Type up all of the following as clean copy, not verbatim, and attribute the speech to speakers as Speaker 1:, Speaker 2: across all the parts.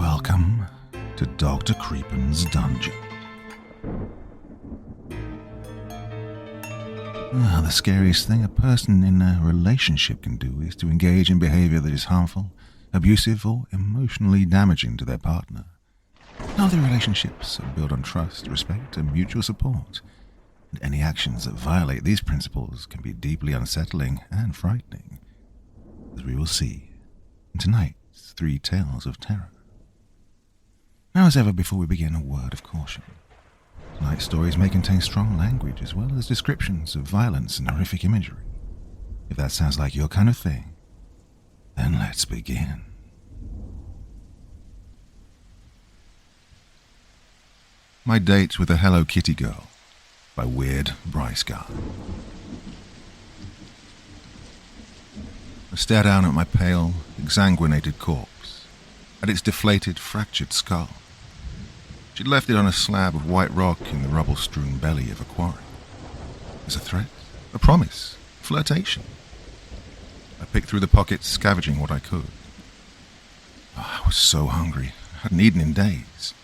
Speaker 1: Welcome to Dr. Creepin's dungeon. The scariest thing a person in a relationship can do is to engage in behavior that is harmful, abusive, or emotionally damaging to their partner. Healthy relationships are built on trust, respect, and mutual support. And any actions that violate these principles can be deeply unsettling and frightening, as we will see in tonight's 3 Tales of Terror. Now, as ever, before we begin, a word of caution. Tonight's stories may contain strong language as well as descriptions of violence and horrific imagery. If that sounds like your kind of thing, then let's begin. My Date with a Hello Kitty Girl by Weird Bryce Guy. I stare down at my pale, exsanguinated corpse, at its deflated, fractured skull. She'd left it on a slab of white rock in the rubble-strewn belly of a quarry. As a threat, a promise, flirtation. I picked through the pockets, scavenging what I could. I was so hungry. I hadn't eaten in days.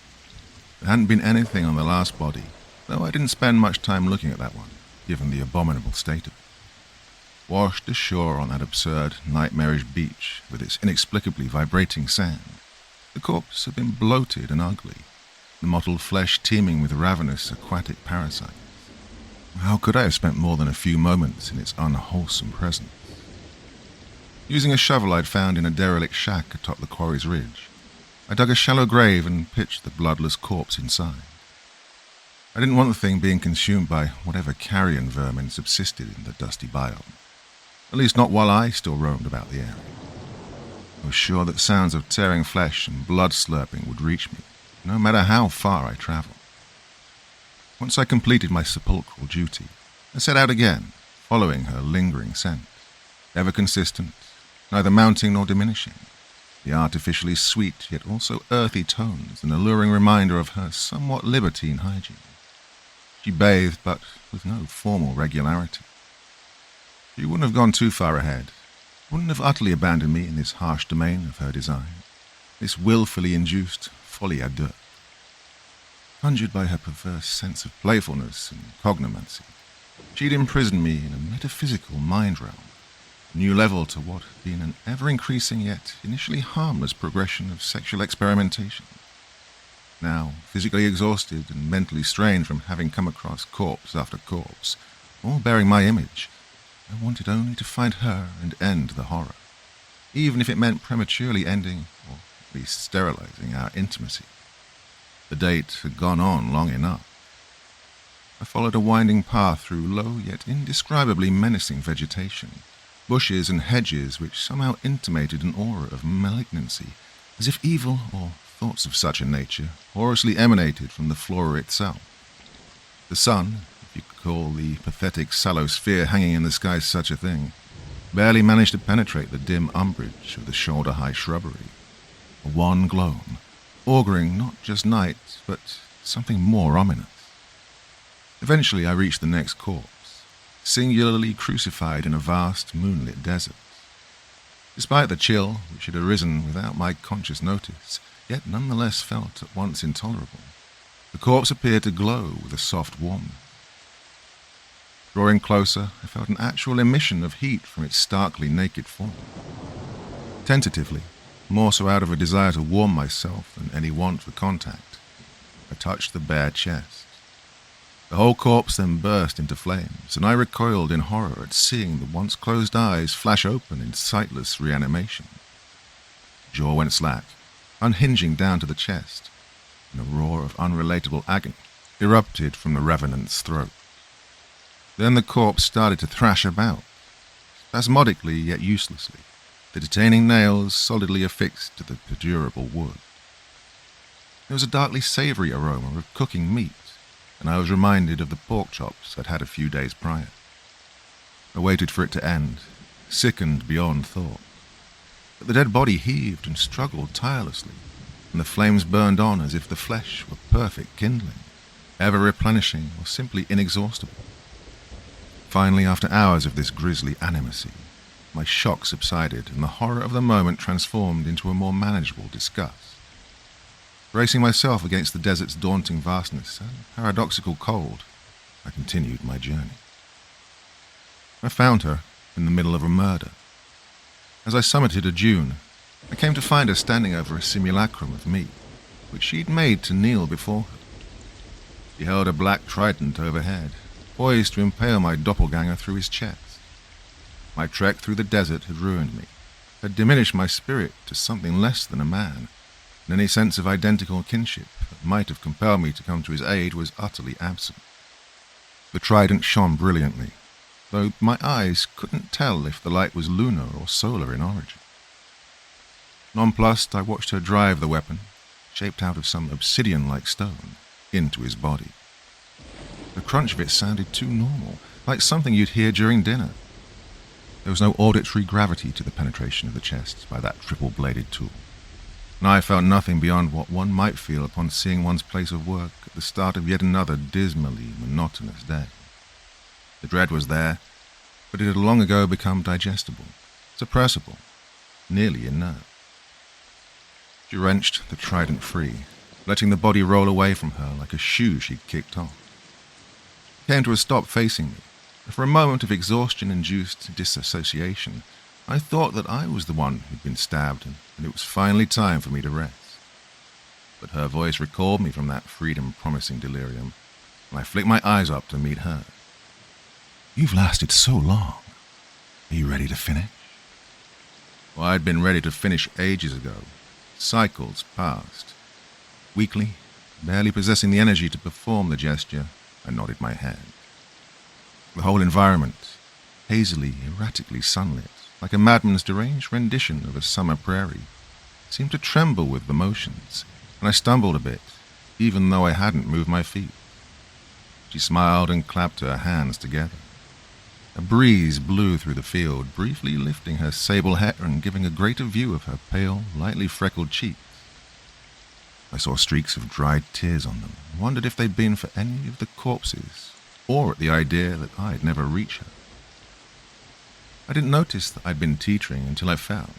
Speaker 1: There hadn't been anything on the last body, though I didn't spend much time looking at that one, given the abominable state of it. Washed ashore on that absurd, nightmarish beach with its inexplicably vibrating sand, the corpse had been bloated and ugly, the mottled flesh teeming with ravenous aquatic parasites. How could I have spent more than a few moments in its unwholesome presence? Using a shovel I'd found in a derelict shack atop the quarry's ridge, I dug a shallow grave and pitched the bloodless corpse inside. I didn't want the thing being consumed by whatever carrion vermin subsisted in the dusty biome, at least not while I still roamed about the area. I was sure that sounds of tearing flesh and blood slurping would reach me, no matter how far I travelled. Once I completed my sepulchral duty, I set out again, following her lingering scent, ever consistent, neither mounting nor diminishing, the artificially sweet yet also earthy tones an alluring reminder of her somewhat libertine hygiene. She bathed, but with no formal regularity. She wouldn't have gone too far ahead, wouldn't have utterly abandoned me in this harsh domain of her design, this willfully induced folie à deux. Conjured by her perverse sense of playfulness and cognomancy, she'd imprisoned me in a metaphysical mind realm, a new level to what had been an ever-increasing yet initially harmless progression of sexual experimentation. Now, physically exhausted and mentally strained from having come across corpse after corpse, all bearing my image, I wanted only to find her and end the horror, even if it meant prematurely ending, or at least sterilizing, our intimacy. The date had gone on long enough. I followed a winding path through low yet indescribably menacing vegetation, bushes and hedges which somehow intimated an aura of malignancy, as if evil, or thoughts of such a nature, horrorously emanated from the flora itself. The sun, if you could call the pathetic sallow sphere hanging in the sky such a thing, barely managed to penetrate the dim umbrage of the shoulder-high shrubbery. A wan gloam, auguring not just night, but something more ominous. Eventually I reached the next corpse, singularly crucified in a vast moonlit desert. Despite the chill, which had arisen without my conscious notice, yet nonetheless felt at once intolerable, the corpse appeared to glow with a soft warmth. Drawing closer, I felt an actual emission of heat from its starkly naked form. Tentatively, more so out of a desire to warm myself than any want for contact, I touched the bare chest. The whole corpse then burst into flames, and I recoiled in horror at seeing the once closed eyes flash open in sightless reanimation. The jaw went slack, unhinging down to the chest, and a roar of unrelatable agony erupted from the revenant's throat. Then the corpse started to thrash about, spasmodically yet uselessly, the detaining nails solidly affixed to the perdurable wood. There was a darkly savory aroma of cooking meat, and I was reminded of the pork chops I'd had a few days prior. I waited for it to end, sickened beyond thought. But the dead body heaved and struggled tirelessly, and the flames burned on as if the flesh were perfect kindling, ever replenishing or simply inexhaustible. Finally, after hours of this grisly animacy, my shock subsided and the horror of the moment transformed into a more manageable disgust. Bracing myself against the desert's daunting vastness and paradoxical cold, I continued my journey. I found her in the middle of a murder. As I summited a dune, I came to find her standing over a simulacrum of me, which she'd made to kneel before her. She held a black trident overhead, poised to impale my doppelganger through his chest. My trek through the desert had ruined me, had diminished my spirit to something less than a man, and any sense of identical kinship that might have compelled me to come to his aid was utterly absent. The trident shone brilliantly, though my eyes couldn't tell if the light was lunar or solar in origin. Nonplussed, I watched her drive the weapon, shaped out of some obsidian-like stone, into his body. The crunch of it sounded too normal, like something you'd hear during dinner. There was no auditory gravity to the penetration of the chest by that triple-bladed tool, and I felt nothing beyond what one might feel upon seeing one's place of work at the start of yet another dismally monotonous day. The dread was there, but it had long ago become digestible, suppressible, nearly inert. She wrenched the trident free, letting the body roll away from her like a shoe she'd kicked off. She came to a stop facing me, and for a moment of exhaustion-induced disassociation, I thought that I was the one who'd been stabbed and that it was finally time for me to rest. But her voice recalled me from that freedom-promising delirium, and I flicked my eyes up to meet her. "You've lasted so long. Are you ready to finish?" Well, I'd been ready to finish ages ago. Cycles passed. Weakly, barely possessing the energy to perform the gesture, I nodded my head. The whole environment, hazily, erratically sunlit, like a madman's deranged rendition of a summer prairie, seemed to tremble with the motions, and I stumbled a bit, even though I hadn't moved my feet. She smiled and clapped her hands together. A breeze blew through the field, briefly lifting her sable hair and giving a greater view of her pale, lightly freckled cheeks. I saw streaks of dried tears on them, and wondered if they'd been for any of the corpses, or at the idea that I'd never reach her. I didn't notice that I'd been teetering until I fell.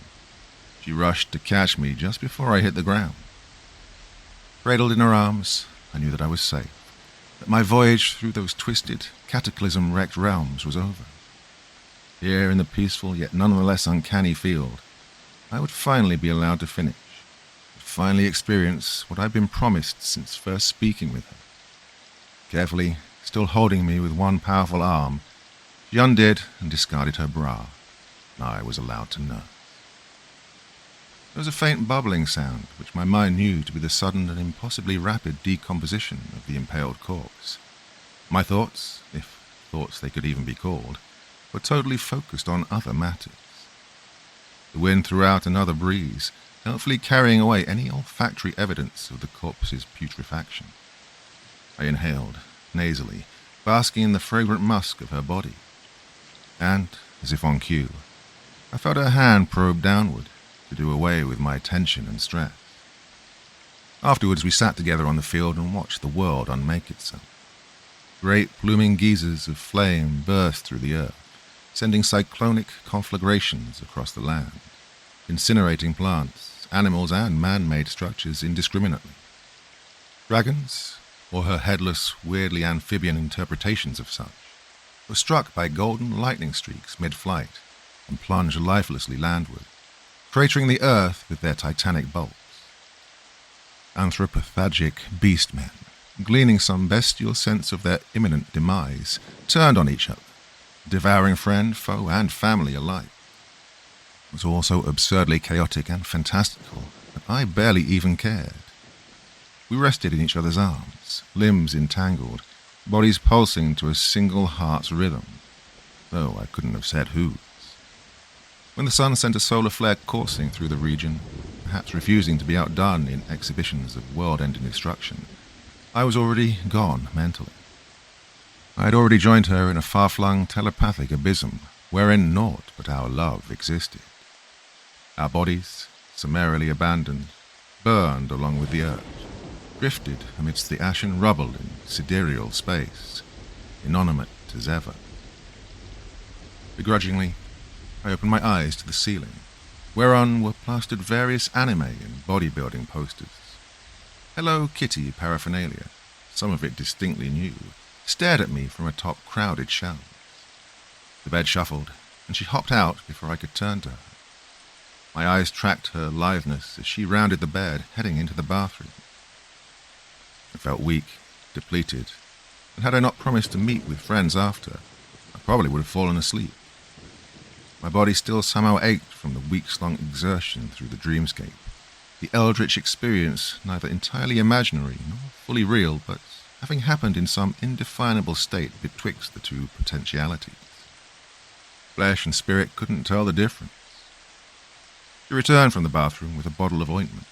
Speaker 1: She rushed to catch me just before I hit the ground. Cradled in her arms, I knew that I was safe, that my voyage through those twisted, cataclysm-wrecked realms was over. Here in the peaceful yet nonetheless uncanny field, I would finally be allowed to finish, would finally experience what I'd been promised since first speaking with her. Carefully, still holding me with one powerful arm, she undid and discarded her bra, and I was allowed to nurse. There was a faint bubbling sound, which my mind knew to be the sudden and impossibly rapid decomposition of the impaled corpse. My thoughts, if thoughts they could even be called, were totally focused on other matters. The wind threw out another breeze, helpfully carrying away any olfactory evidence of the corpse's putrefaction. I inhaled, nasally, basking in the fragrant musk of her body. And, as if on cue, I felt her hand probe downward, to do away with my tension and stress. Afterwards, we sat together on the field and watched the world unmake itself. Great pluming geysers of flame burst through the earth, sending cyclonic conflagrations across the land, incinerating plants, animals, and man-made structures indiscriminately. Dragons, or her headless, weirdly amphibian interpretations of such, were struck by golden lightning streaks mid-flight and plunged lifelessly landward, cratering the earth with their titanic bolts. Anthropophagic beast-men, gleaning some bestial sense of their imminent demise, turned on each other, devouring friend, foe, and family alike. It was all so absurdly chaotic and fantastical that I barely even cared. We rested in each other's arms, limbs entangled, bodies pulsing to a single heart's rhythm, though I couldn't have said whose. When the sun sent a solar flare coursing through the region, perhaps refusing to be outdone in exhibitions of world-ending destruction, I was already gone mentally. I had already joined her in a far-flung telepathic abysm wherein naught but our love existed. Our bodies, summarily abandoned, burned along with the earth, drifted amidst the ashen rubble in sidereal space, inanimate as ever. Begrudgingly, I opened my eyes to the ceiling, whereon were plastered various anime and bodybuilding posters. Hello Kitty paraphernalia, some of it distinctly new, stared at me from atop crowded shelves. The bed shuffled, and she hopped out before I could turn to her. My eyes tracked her litheness as she rounded the bed, heading into the bathroom. I felt weak, depleted, and had I not promised to meet with friends after, I probably would have fallen asleep. My body still somehow ached from the weeks-long exertion through the dreamscape, the eldritch experience neither entirely imaginary nor fully real, but having happened in some indefinable state betwixt the two potentialities. Flesh and spirit couldn't tell the difference. She returned from the bathroom with a bottle of ointment.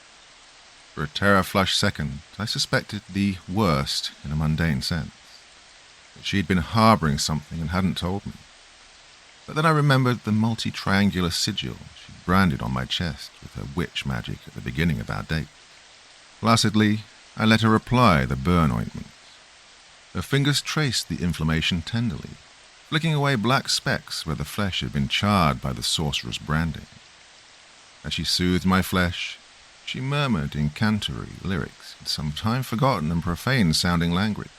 Speaker 1: For a terror-flushed second, I suspected the worst in a mundane sense, that she'd been harboring something and hadn't told me. But then I remembered the multi-triangular sigil she'd branded on my chest with her witch magic at the beginning of our date. Placidly, I let her apply the burn ointment. Her fingers traced the inflammation tenderly, flicking away black specks where the flesh had been charred by the sorcerer's branding. As she soothed my flesh, she murmured incantory lyrics in some time-forgotten and profane-sounding language.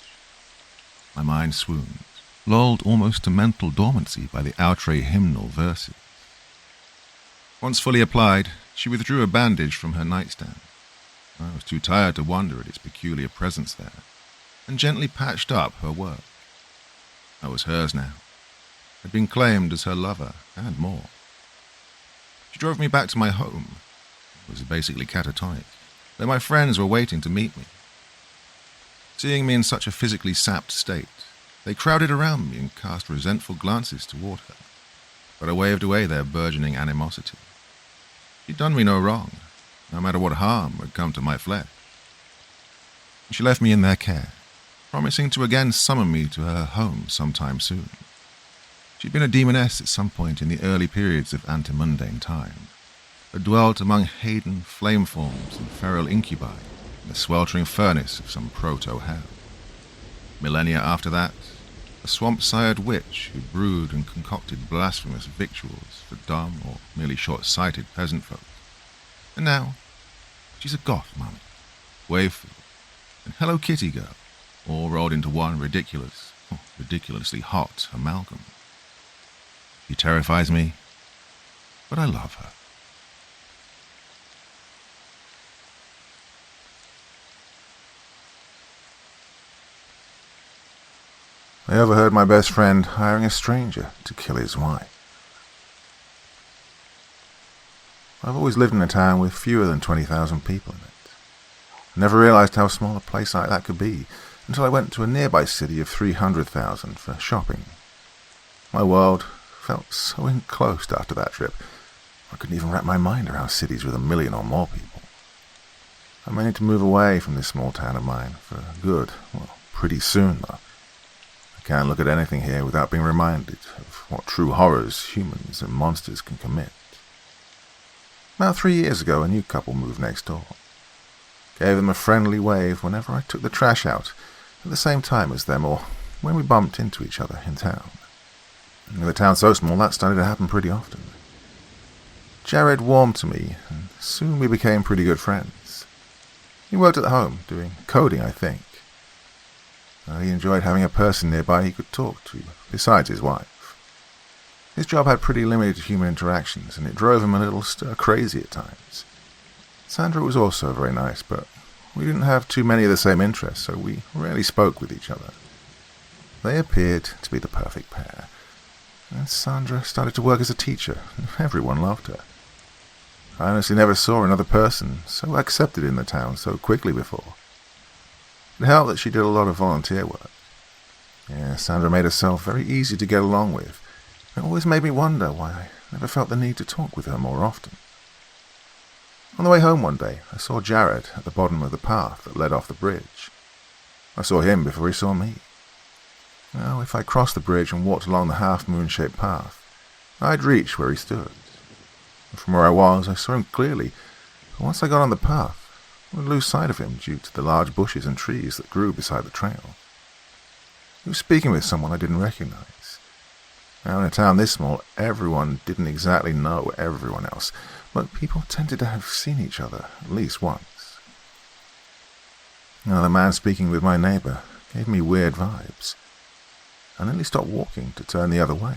Speaker 1: My mind swooned, lulled almost to mental dormancy by the outre hymnal verses. Once fully applied, she withdrew a bandage from her nightstand. I was too tired to wonder at its peculiar presence there, and gently patched up her work. I was hers now, had been claimed as her lover, and more. She drove me back to my home. It was basically catatonic, where my friends were waiting to meet me. Seeing me in such a physically sapped state, they crowded around me and cast resentful glances toward her, but I waved away their burgeoning animosity. She'd done me no wrong, no matter what harm would come to my flesh. She left me in their care, promising to again summon me to her home sometime soon. She'd been a demoness at some point in the early periods of antemundane time, but dwelt among Hayden flame forms and feral incubi in the sweltering furnace of some proto-hell. Millennia after that, a swamp-sired witch who brewed and concocted blasphemous victuals for dumb or merely short-sighted peasant folk. And now, she's a goth mummy, wavefool, and Hello Kitty girl, all rolled into one ridiculously hot amalgam. She terrifies me, but I love her. I overheard my best friend hiring a stranger to kill his wife. I've always lived in a town with fewer than 20,000 people in it. I never realized how small a place like that could be until I went to a nearby city of 300,000 for shopping. My world felt so enclosed after that trip, I couldn't even wrap my mind around cities with 1 million or more people. I may need to move away from this small town of mine for good, pretty soon though. I can't look at anything here without being reminded of what true horrors humans and monsters can commit. About 3 years ago, a new couple moved next door. Gave them a friendly wave whenever I took the trash out, at the same time as them, or when we bumped into each other in town. And with a town so small, that started to happen pretty often. Jared warmed to me, and soon we became pretty good friends. He worked at home, doing coding, I think. He enjoyed having a person nearby he could talk to, besides his wife. His job had pretty limited human interactions, and it drove him a little stir-crazy at times. Sandra was also very nice, but we didn't have too many of the same interests, so we rarely spoke with each other. They appeared to be the perfect pair, and Sandra started to work as a teacher, and everyone loved her. I honestly never saw another person so accepted in the town so quickly before. It helped that she did a lot of volunteer work. Yeah, Sandra made herself very easy to get along with. It always made me wonder why I never felt the need to talk with her more often. On the way home one day, I saw Jared at the bottom of the path that led off the bridge. I saw him before he saw me. Well, if I crossed the bridge and walked along the half-moon-shaped path, I'd reach where he stood. From where I was, I saw him clearly, but once I got on the path, I would lose sight of him due to the large bushes and trees that grew beside the trail. He was speaking with someone I didn't recognize. Now, in a town this small, everyone didn't exactly know everyone else, but people tended to have seen each other at least once. The man speaking with my neighbor gave me weird vibes. I nearly stopped walking to turn the other way,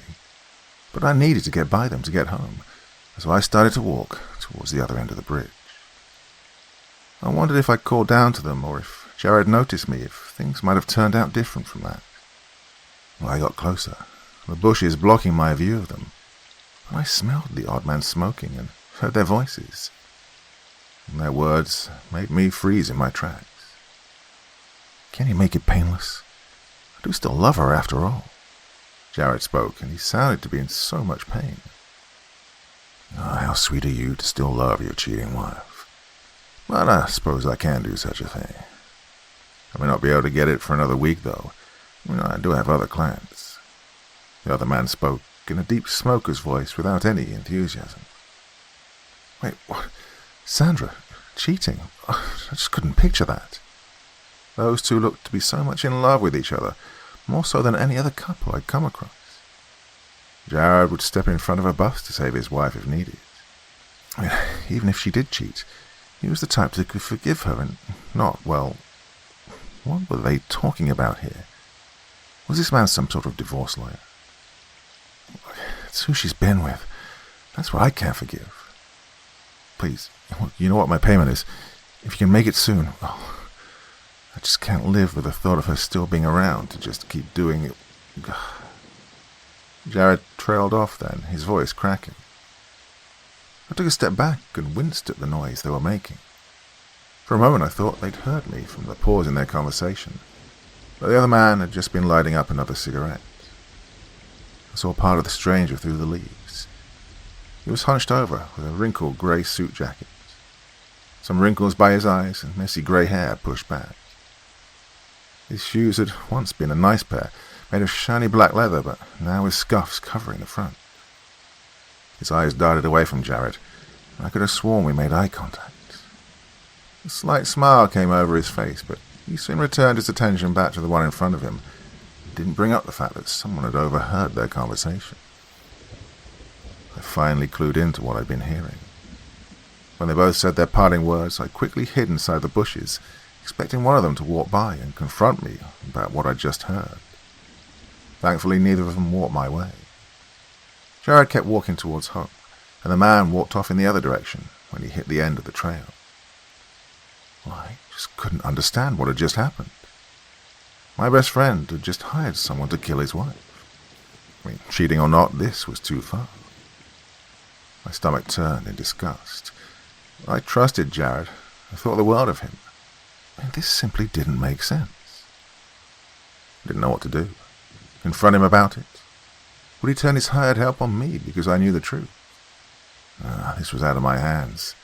Speaker 1: but I needed to get by them to get home, so I started to walk towards the other end of the bridge. I wondered if I'd called down to them or if Jared noticed me, if things might have turned out different from that. Well, I got closer, the bushes blocking my view of them, and I smelled the odd man smoking and heard their voices. And their words made me freeze in my tracks. Can you make it painless? I do still love her after all. Jared spoke, and he sounded to be in so much pain. How sweet of you to still love your cheating wife. But I suppose I can do such a thing. I may not be able to get it for another week, though. I do have other clients. The other man spoke in a deep smoker's voice without any enthusiasm. Wait, what? Sandra? Cheating? I just couldn't picture that. Those two looked to be so much in love with each other, more so than any other couple I'd come across. Jared would step in front of a bus to save his wife if needed. Even if she did cheat, he was the type that could forgive her and not, well, what were they talking about here? Was this man some sort of divorce lawyer? It's who she's been with. That's what I can't forgive. Please, you know what my payment is. If you can make it soon. I just can't live with the thought of her still being around to just keep doing it. Jared trailed off then, his voice cracking. I took a step back and winced at the noise they were making. For a moment I thought they'd heard me from the pause in their conversation, but the other man had just been lighting up another cigarette. I saw part of the stranger through the leaves. He was hunched over with a wrinkled grey suit jacket, some wrinkles by his eyes and messy grey hair pushed back. His shoes had once been a nice pair, made of shiny black leather, but now with scuffs covering the front. His eyes darted away from Jared, and I could have sworn we made eye contact. A slight smile came over his face, but he soon returned his attention back to the one in front of him. He didn't bring up the fact that someone had overheard their conversation. I finally clued into what I'd been hearing. When they both said their parting words, I quickly hid inside the bushes, expecting one of them to walk by and confront me about what I'd just heard. Thankfully, neither of them walked my way. Jared kept walking towards home, and the man walked off in the other direction when he hit the end of the trail. Well, I just couldn't understand what had just happened. My best friend had just hired someone to kill his wife. Cheating or not, this was too far. My stomach turned in disgust. I trusted Jared. I thought the world of him. This simply didn't make sense. I didn't know what to do. Confront him about it? Would he turn his hired help on me because I knew the truth? This was out of my hands.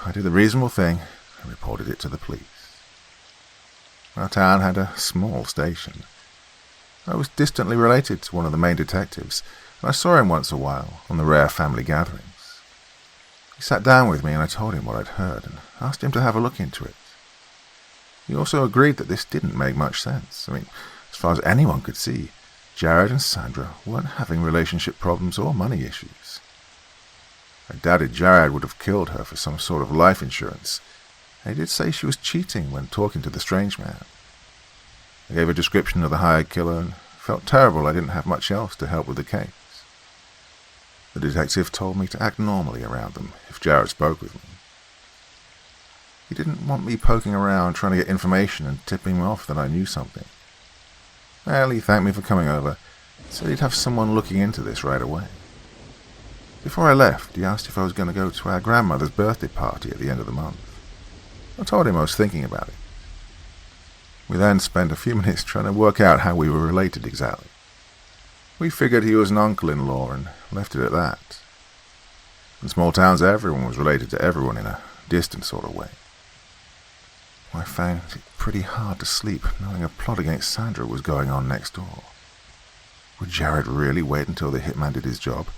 Speaker 1: I did the reasonable thing and reported it to the police. Our town had a small station. I was distantly related to one of the main detectives, and I saw him once a while on the rare family gatherings. He sat down with me and I told him what I'd heard and asked him to have a look into it. He also agreed that this didn't make much sense. As far as anyone could see, Jared and Sandra weren't having relationship problems or money issues. I doubted Jared would have killed her for some sort of life insurance, and he did say she was cheating when talking to the strange man. I gave a description of the hired killer and felt terrible I didn't have much else to help with the case. The detective told me to act normally around them if Jared spoke with me. He didn't want me poking around trying to get information and tipping him off that I knew something. Well, he thanked me for coming over, said he'd have someone looking into this right away. Before I left, he asked if I was going to go to our grandmother's birthday party at the end of the month. I told him I was thinking about it. We then spent a few minutes trying to work out how we were related exactly. We figured he was an uncle-in-law and left it at that. In small towns, everyone was related to everyone in a distant sort of way. I found it pretty hard to sleep knowing a plot against Sandra was going on next door. Would Jared really wait until the hitman did his job,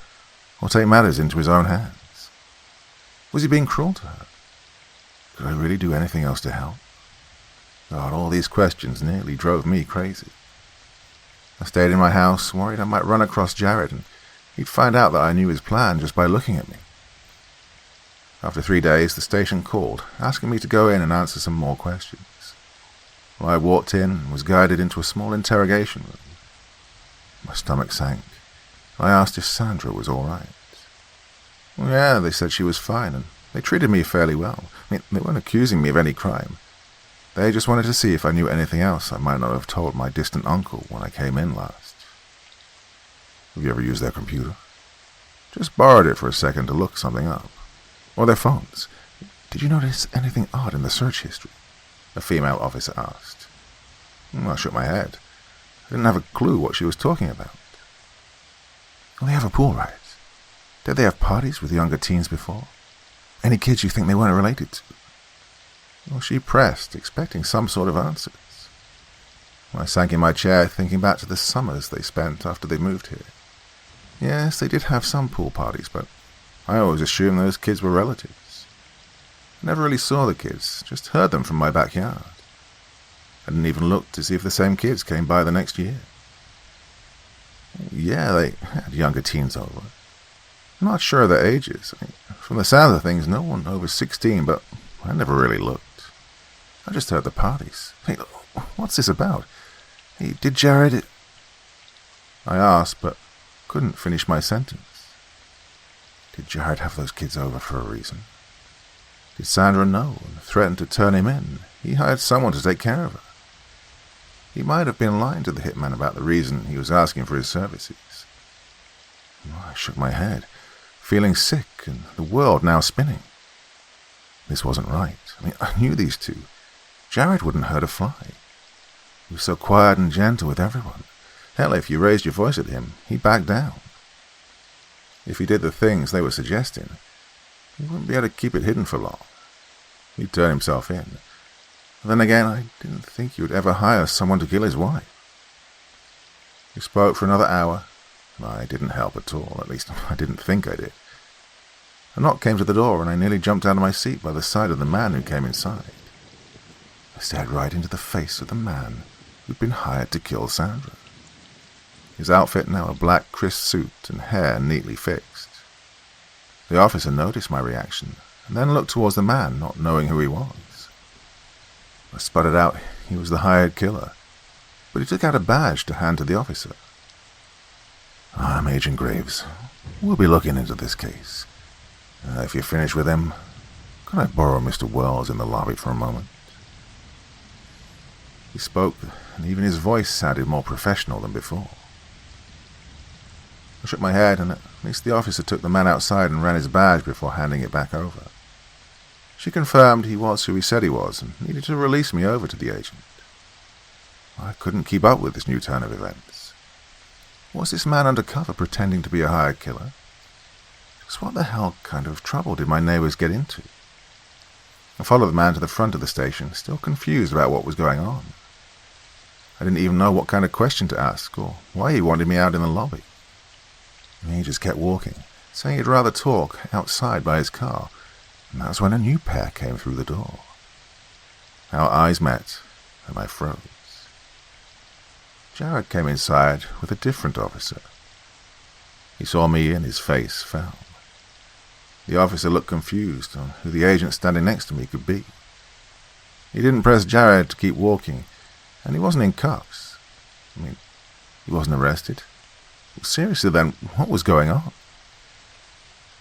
Speaker 1: or take matters into his own hands? Was he being cruel to her? Could I really do anything else to help? God, all these questions nearly drove me crazy. I stayed in my house, worried I might run across Jared, and he'd find out that I knew his plan just by looking at me. After 3 days, the station called, asking me to go in and answer some more questions. Well, I walked in and was guided into a small interrogation room. My stomach sank. I asked if Sandra was all right. Well, yeah, they said she was fine, and they treated me fairly well. I mean, they weren't accusing me of any crime. They just wanted to see if I knew anything else I might not have told my distant uncle when I came in last. Have you ever used their computer? Just borrowed it for a second to look something up. Or their phones. Did you notice anything odd in the search history? A female officer asked. I shook my head. I didn't have a clue what she was talking about. Well, they have a pool, right? Did they have parties with younger teens before? Any kids you think they weren't related to? Well, she pressed, expecting some sort of answers. I sank in my chair, thinking back to the summers they spent after they moved here. Yes, they did have some pool parties, but I always assumed those kids were relatives. I never really saw the kids, just heard them from my backyard. I didn't even look to see if the same kids came by the next year. Yeah, they had younger teens over. I'm not sure of their ages. From the sound of things, no one over 16, but I never really looked. I just heard the parties. Hey, what's this about? Hey, did Jared... I asked, but couldn't finish my sentence. Did Jared have those kids over for a reason? Did Sandra know and threaten to turn him in? He hired someone to take care of her. He might have been lying to the hitman about the reason he was asking for his services. I shook my head, feeling sick and the world now spinning. This wasn't right. I knew these two. Jared wouldn't hurt a fly. He was so quiet and gentle with everyone. Hell, if you raised your voice at him, he'd back down. If he did the things they were suggesting, he wouldn't be able to keep it hidden for long. He'd turn himself in. Then again, I didn't think he would ever hire someone to kill his wife. He spoke for another hour, and I didn't help at all. At least, I didn't think I did. A knock came to the door, and I nearly jumped out of my seat by the side of the man who came inside. I stared right into the face of the man who'd been hired to kill Sandra. His outfit now a black crisp suit and hair neatly fixed. The officer noticed my reaction, and then looked towards the man, not knowing who he was. I sputtered out he was the hired killer, but he took out a badge to hand to the officer. I'm Agent Graves. We'll be looking into this case. If you're finished with him, could I borrow Mr. Wells in the lobby for a moment? He spoke, and even his voice sounded more professional than before. I shook my head, and at least the officer took the man outside and ran his badge before handing it back over. She confirmed he was who he said he was, and needed to release me over to the agent. I couldn't keep up with this new turn of events. Was this man undercover pretending to be a hired killer? Just what the hell kind of trouble did my neighbors get into? I followed the man to the front of the station, still confused about what was going on. I didn't even know what kind of question to ask, or why he wanted me out in the lobby. He just kept walking, saying he'd rather talk outside by his car, and that was when a new pair came through the door. Our eyes met, and I froze. Jared came inside with a different officer. He saw me and his face fell. The officer looked confused on who the agent standing next to me could be. He didn't press Jared to keep walking, and he wasn't in cuffs. He wasn't arrested. Seriously then, what was going on?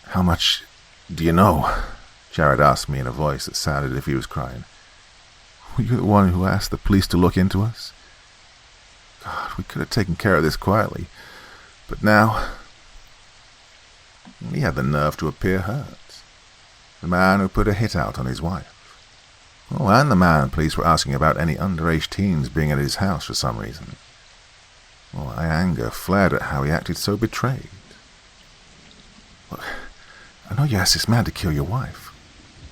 Speaker 1: How much do you know? Jared asked me in a voice that sounded as if he was crying. Were you the one who asked the police to look into us? God, we could have taken care of this quietly, but now... He had the nerve to appear hurt. The man who put a hit out on his wife. Oh, and the man police were asking about any underage teens being at his house for some reason. Oh, my anger flared at how he acted so betrayed. Look, I know you asked this man to kill your wife.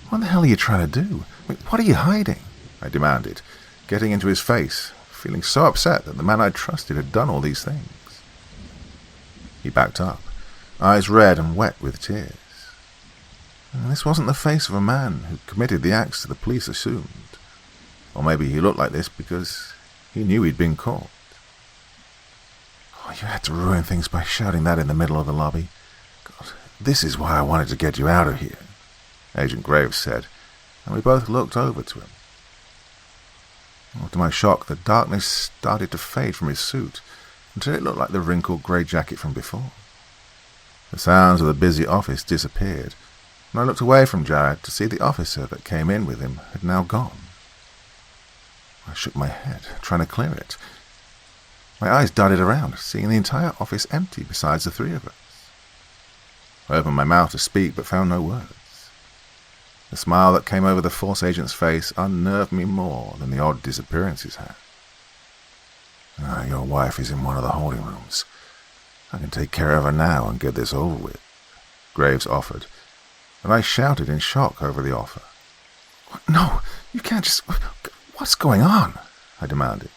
Speaker 1: What the hell are you trying to do? What are you hiding? I demanded, getting into his face, feeling so upset that the man I trusted had done all these things. He backed up, eyes red and wet with tears. And this wasn't the face of a man who committed the acts the police assumed. Or maybe he looked like this because he knew he'd been caught. Oh, you had to ruin things by shouting that in the middle of the lobby. God, this is why I wanted to get you out of here, Agent Graves said, and we both looked over to him. To my shock, the darkness started to fade from his suit until it looked like the wrinkled grey jacket from before. The sounds of the busy office disappeared, and I looked away from Jared to see the officer that came in with him had now gone. I shook my head, trying to clear it. My eyes darted around, seeing the entire office empty besides the three of us. I opened my mouth to speak, but found no words. The smile that came over the force agent's face unnerved me more than the odd disappearances had. Your wife is in one of the holding rooms. I can take care of her now and get this over with, Graves offered, and I shouted in shock over the offer. No, you can't just... What's going on? I demanded.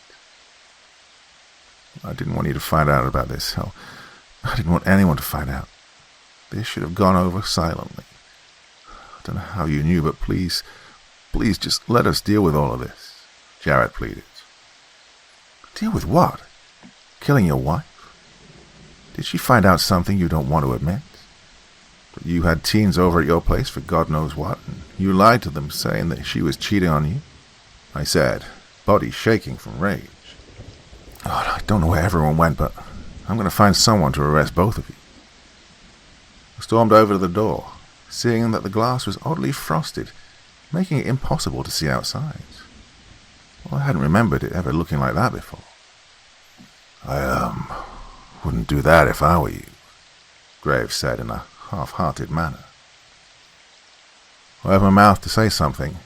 Speaker 1: I didn't want you to find out about this. Hell, I didn't want anyone to find out. This should have gone over silently. I don't know how you knew, but please just let us deal with all of this, Jared pleaded. Deal with what? Killing your wife? Did she find out something you don't want to admit? That you had teens over at your place for God knows what, and you lied to them saying that she was cheating on you? I said, body shaking from rage. I don't know where everyone went, but I'm going to find someone to arrest both of you. I stormed over to the door, seeing that the glass was oddly frosted, making it impossible to see outside. Well, I hadn't remembered it ever looking like that before. I wouldn't do that if I were you, Graves said in a half-hearted manner. I opened my mouth to say something,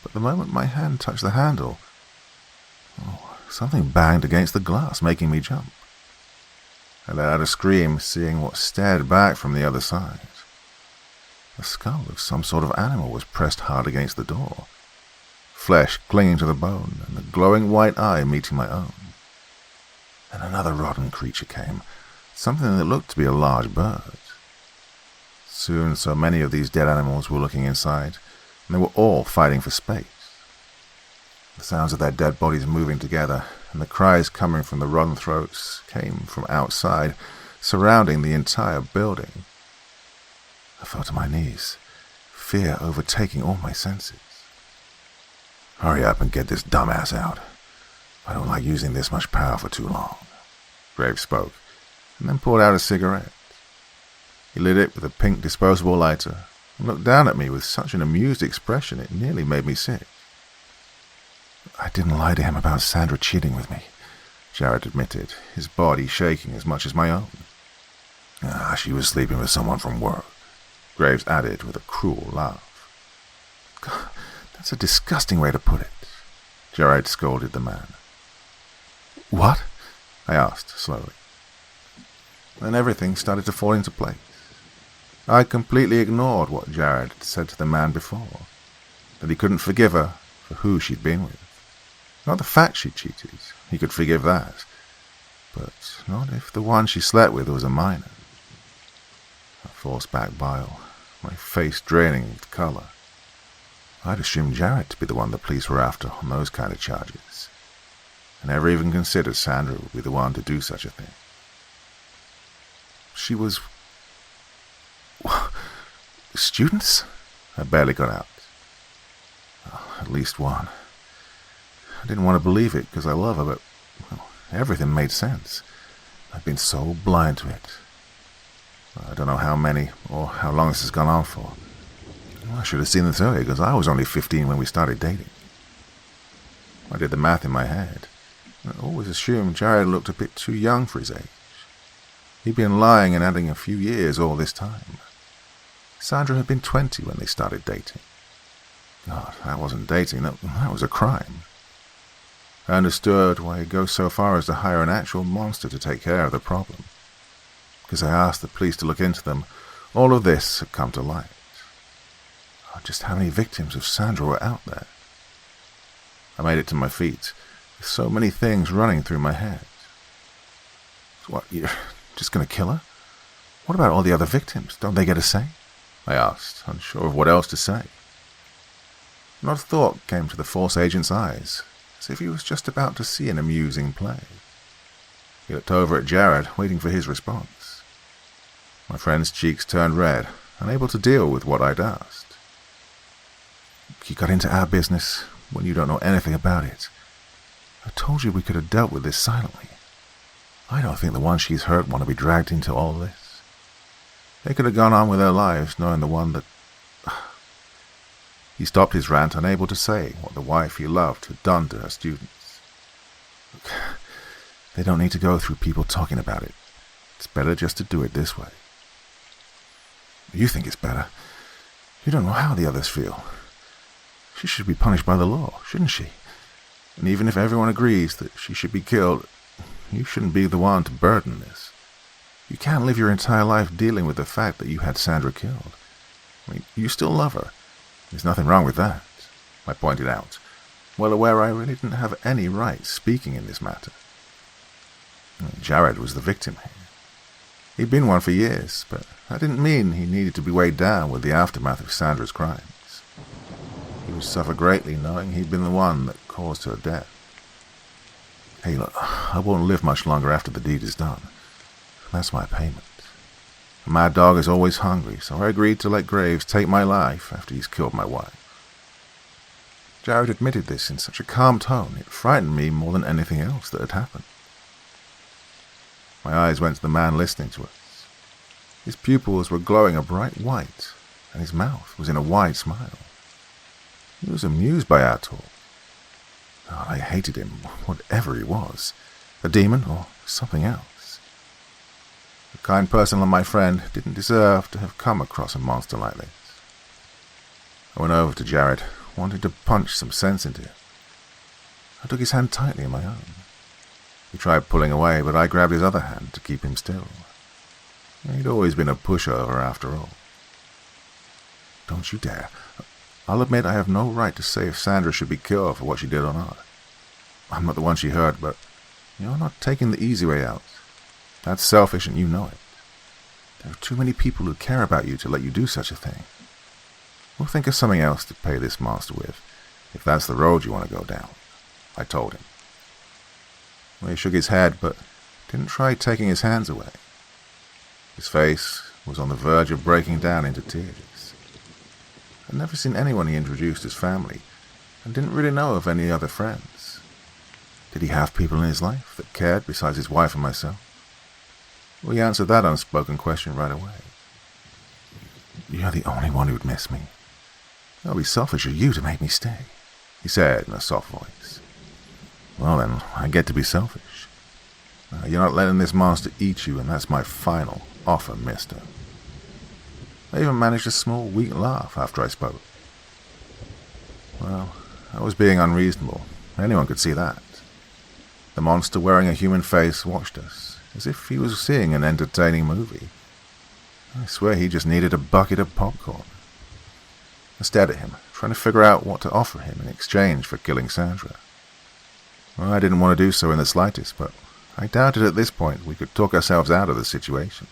Speaker 1: but the moment my hand touched the handle, something banged against the glass, making me jump. I let out a scream, seeing what stared back from the other side. The skull of some sort of animal was pressed hard against the door, flesh clinging to the bone, and the glowing white eye meeting my own. Then another rotten creature came, something that looked to be a large bird. Soon so many of these dead animals were looking inside, and they were all fighting for space. The sounds of their dead bodies moving together, and the cries coming from the rotten throats came from outside, surrounding the entire building. I fell to my knees, fear overtaking all my senses. Hurry up and get this dumbass out. I don't like using this much power for too long, Graves spoke, and then pulled out a cigarette. He lit it with a pink disposable lighter, and looked down at me with such an amused expression it nearly made me sick. I didn't lie to him about Sandra cheating with me, Jared admitted, his body shaking as much as my own. She was sleeping with someone from work, Graves added with a cruel laugh. God, that's a disgusting way to put it, Jared scolded the man. What? I asked slowly. Then everything started to fall into place. I completely ignored what Jared had said to the man before, that he couldn't forgive her for who she'd been with. Not the fact she cheated, he could forgive that, but not if the one she slept with was a minor. I forced back bile, my face draining with colour. I'd assumed Jared to be the one the police were after on those kind of charges, and never even considered Sandra would be the one to do such a thing. She was... students? I barely got out. At least one. I didn't want to believe it because I love her, but everything made sense. I've been so blind to it. I don't know how many or how long this has gone on for. I should have seen this earlier because I was only 15 when we started dating. I did the math in my head. I always assumed Jared looked a bit too young for his age. He'd been lying and adding a few years all this time. Sandra had been 20 when they started dating. God, that wasn't dating, that was a crime. I understood why he'd go so far as to hire an actual monster to take care of the problem. Because I asked the police to look into them, all of this had come to light. Just how many victims of Sandra were out there? I made it to my feet, with so many things running through my head. What, you're just going to kill her? What about all the other victims? Don't they get a say? I asked, unsure of what else to say. Not a thought came to the force agent's eyes, as if he was just about to see an amusing play. He looked over at Jared, waiting for his response. My friend's cheeks turned red, unable to deal with what I'd asked. You got into our business when you don't know anything about it,
Speaker 2: I told you we could have dealt with this silently. I don't think the ones she's hurt want to be dragged into all this. They could have gone on with their lives knowing the one that... He stopped his rant, unable to say what the wife he loved had done to her students. Look, they don't need to go through people talking about it. It's better just to do it this way. You think it's better. You don't know how the others feel. She should be punished by the law, shouldn't she? And even if everyone agrees that she should be killed, you shouldn't be the one to burden this. You can't live your entire life dealing with the fact that you had Sandra killed. I mean, you still love her. There's nothing wrong with that, I pointed out, well aware I really didn't have any right speaking in this matter. Jared was the victim here. He'd been one for years, but that didn't mean he needed to be weighed down with the aftermath of Sandra's crimes. He would suffer greatly knowing he'd been the one that caused her death. Hey, look, I won't live much longer after the deed is done. That's my payment. A mad dog is always hungry, so I agreed to let Graves take my life after he's killed my wife. Jared admitted this in such a calm tone, it frightened me more than anything else that had happened. My eyes went to the man listening to us. His pupils were glowing a bright white, and his mouth was in a wide smile. He was amused by our talk. Oh, I hated him, whatever he was, a demon or something else. The kind person like my friend didn't deserve to have come across a monster like this. I went over to Jared, wanting to punch some sense into him. I took his hand tightly in my own. He tried pulling away, but I grabbed his other hand to keep him still. He'd always been a pushover after all. Don't you dare. I'll admit I have no right to say if Sandra should be killed for what she did or not. I'm not the one she hurt, but you're not taking the easy way out. That's selfish and you know it. There are too many people who care about you to let you do such a thing. We'll think of something else to pay this monster with, if that's the road you want to go down, I told him. Well, he shook his head, but didn't try taking his hands away. His face was on the verge of breaking down into tears. I'd never seen anyone he introduced as family, and didn't really know of any other friends. Did he have people in his life that cared besides his wife and myself? Well, he answered that unspoken question right away. You're the only one who'd miss me. It'll be selfish of you to make me stay, he said in a soft voice. Well then, I get to be selfish. You're not letting this monster eat you, and that's my final offer, mister. I even managed a small, weak laugh after I spoke. Well, I was being unreasonable. Anyone could see that. The monster wearing a human face watched us, as if he was seeing an entertaining movie. I swear he just needed a bucket of popcorn. I stared at him, trying to figure out what to offer him in exchange for killing Sandra. Well, I didn't want to do so in the slightest, but I doubted at this point we could talk ourselves out of the situation.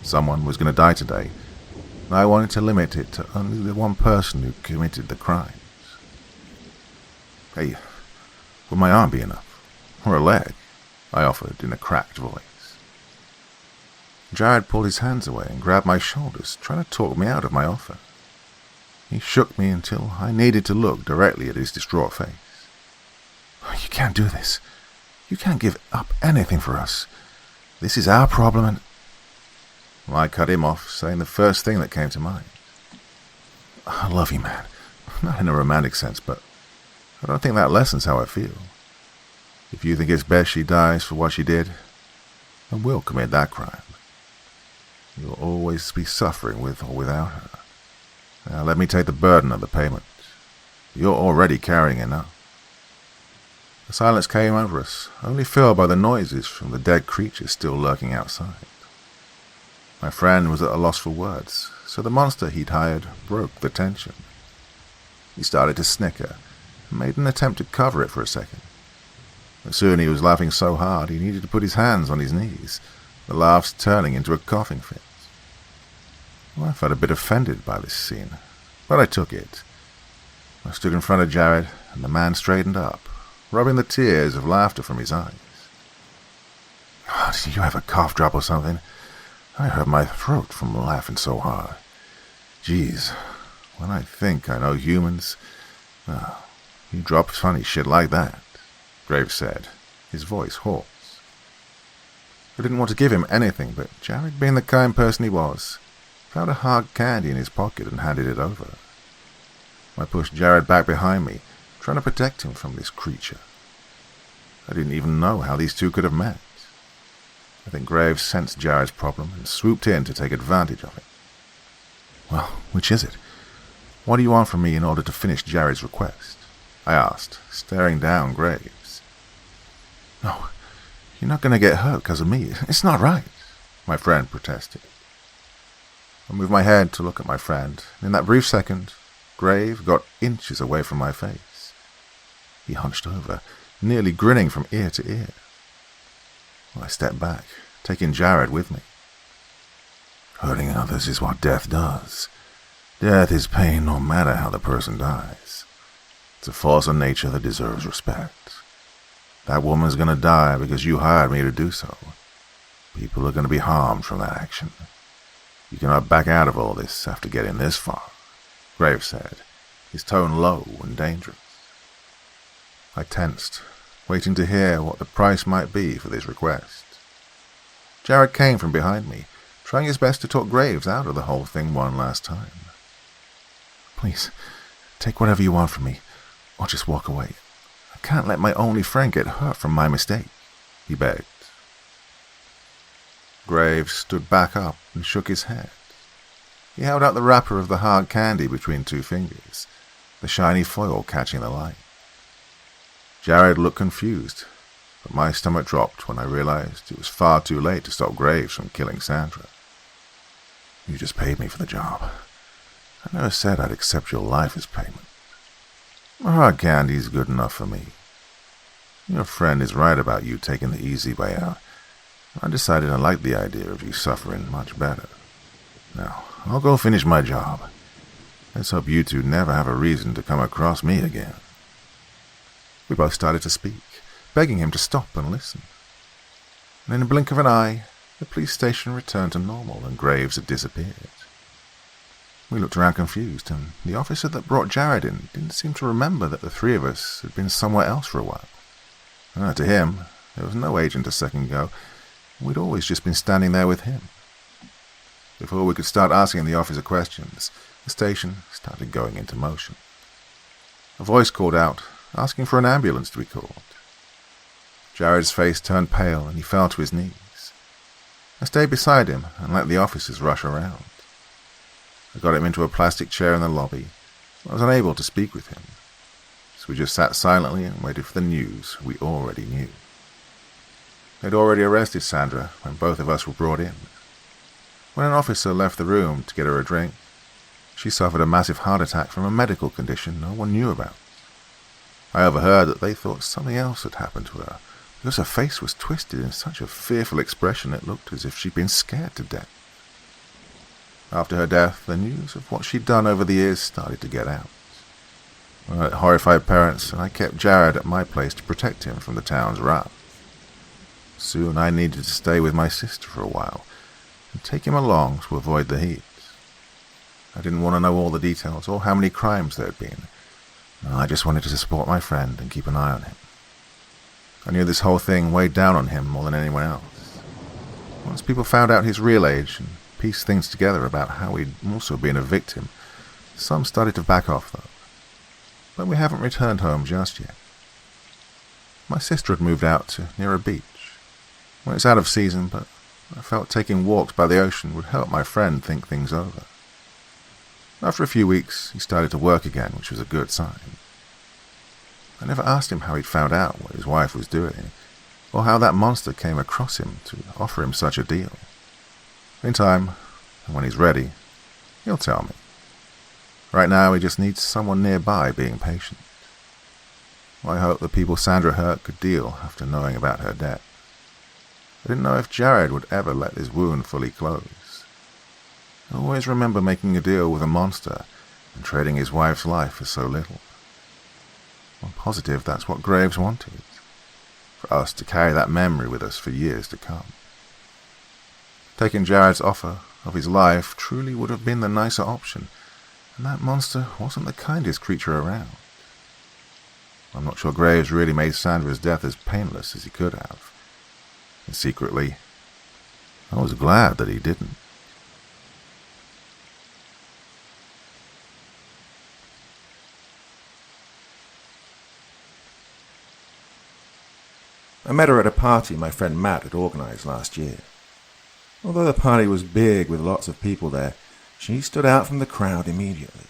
Speaker 2: Someone was going to die today, and I wanted to limit it to only the one person who committed the crimes. Hey, would my arm be enough? Or a leg? I offered in a cracked voice. Jared pulled his hands away and grabbed my shoulders, trying to talk me out of my offer. He shook me until I needed to look directly at his distraught face. You can't do this. You can't give up anything for us. This is our problem and... Well, I cut him off, saying the first thing that came to mind. I love you, man. Not in a romantic sense, but I don't think that lessens how I feel. If you think it's best she dies for what she did, then we'll commit that crime. You'll always be suffering with or without her. Now let me take the burden of the payment. You're already carrying enough. The silence came over us, only filled by the noises from the dead creatures still lurking outside. My friend was at a loss for words, so the monster he'd hired broke the tension. He started to snicker and made an attempt to cover it for a second. But soon he was laughing so hard he needed to put his hands on his knees, the laughs turning into a coughing fit. Well, I felt a bit offended by this scene, but I took it. I stood in front of Jared, and the man straightened up, rubbing the tears of laughter from his eyes. Oh, did you have a cough drop or something? I hurt my throat from laughing so hard. Jeez, when I think I know humans, you drop funny shit like that. Graves said, his voice hoarse. I didn't want to give him anything, but Jared, being the kind person he was, found a hard candy in his pocket and handed it over. I pushed Jared back behind me, trying to protect him from this creature. I didn't even know how these two could have met. I think Graves sensed Jared's problem and swooped in to take advantage of it. Well, which is it? What do you want from me in order to finish Jared's request? I asked, staring down Graves. No, you're not going to get hurt because of me. It's not right, my friend protested. I moved my head to look at my friend, and in that brief second, Graves got inches away from my face. He hunched over, nearly grinning from ear to ear. Well, I stepped back, taking Jared with me. Hurting others is what death does. Death is pain no matter how the person dies. It's a force of nature that deserves respect. That woman's gonna die because you hired me to do so. People are gonna be harmed from that action. You cannot back out of all this after getting this far, Graves said, his tone low and dangerous. I tensed, waiting to hear what the price might be for this request. Jared came from behind me, trying his best to talk Graves out of the whole thing one last time. Please, take whatever you want from me, or just walk away. I can't let my only friend get hurt from my mistake, he begged. Graves stood back up and shook his head. He held out the wrapper of the hard candy between two fingers, the shiny foil catching the light. Jared looked confused, but my stomach dropped when I realized it was far too late to stop Graves from killing Sandra. You just paid me for the job. I never said I'd accept your life as payment. Hard candy's good enough for me. Your friend is right about you taking the easy way out. I decided I liked the idea of you suffering much better. Now, I'll go finish my job. Let's hope you two never have a reason to come across me again. We both started to speak, begging him to stop and listen. And in a blink of an eye, the police station returned to normal and Graves had disappeared. We looked around confused, and the officer that brought Jared in didn't seem to remember that the three of us had been somewhere else for a while. To him, there was no agent to second go, and we'd always just been standing there with him. Before we could start asking the officer questions, the station started going into motion. A voice called out, asking for an ambulance to be called. Jared's face turned pale and he fell to his knees. I stayed beside him and let the officers rush around. I got him into a plastic chair in the lobby. I was unable to speak with him, so we just sat silently and waited for the news we already knew. They'd already arrested Sandra when both of us were brought in. When an officer left the room to get her a drink, she suffered a massive heart attack from a medical condition no one knew about. I overheard that they thought something else had happened to her, because her face was twisted in such a fearful expression it looked as if she'd been scared to death. After her death, the news of what she'd done over the years started to get out. I had horrified parents, and I kept Jared at my place to protect him from the town's wrath. Soon I needed to stay with my sister for a while, and take him along to avoid the heat. I didn't want to know all the details or how many crimes there had been. No, I just wanted to support my friend and keep an eye on him. I knew this whole thing weighed down on him more than anyone else. Once people found out his real age and pieced things together about how he'd also been a victim, some started to back off though. But we haven't returned home just yet. My sister had moved out to near a beach. Well, it's out of season, but I felt taking walks by the ocean would help my friend think things over. After a few weeks, he started to work again, which was a good sign. I never asked him how he'd found out what his wife was doing, or how that monster came across him to offer him such a deal. In time, and when he's ready, he'll tell me. Right now, he just needs someone nearby being patient. I hope the people Sandra hurt could deal after knowing about her death. I didn't know if Jared would ever let this wound fully close. I always remember making a deal with a monster and trading his wife's life for so little. I'm positive that's what Graves wanted, for us to carry that memory with us for years to come. Taking Jared's offer of his life truly would have been the nicer option, and that monster wasn't the kindest creature around. I'm not sure Graves really made Sandra's death as painless as he could have. And secretly, I was glad that he didn't.
Speaker 3: I met her at a party my friend Matt had organised last year. Although the party was big with lots of people there, she stood out from the crowd immediately.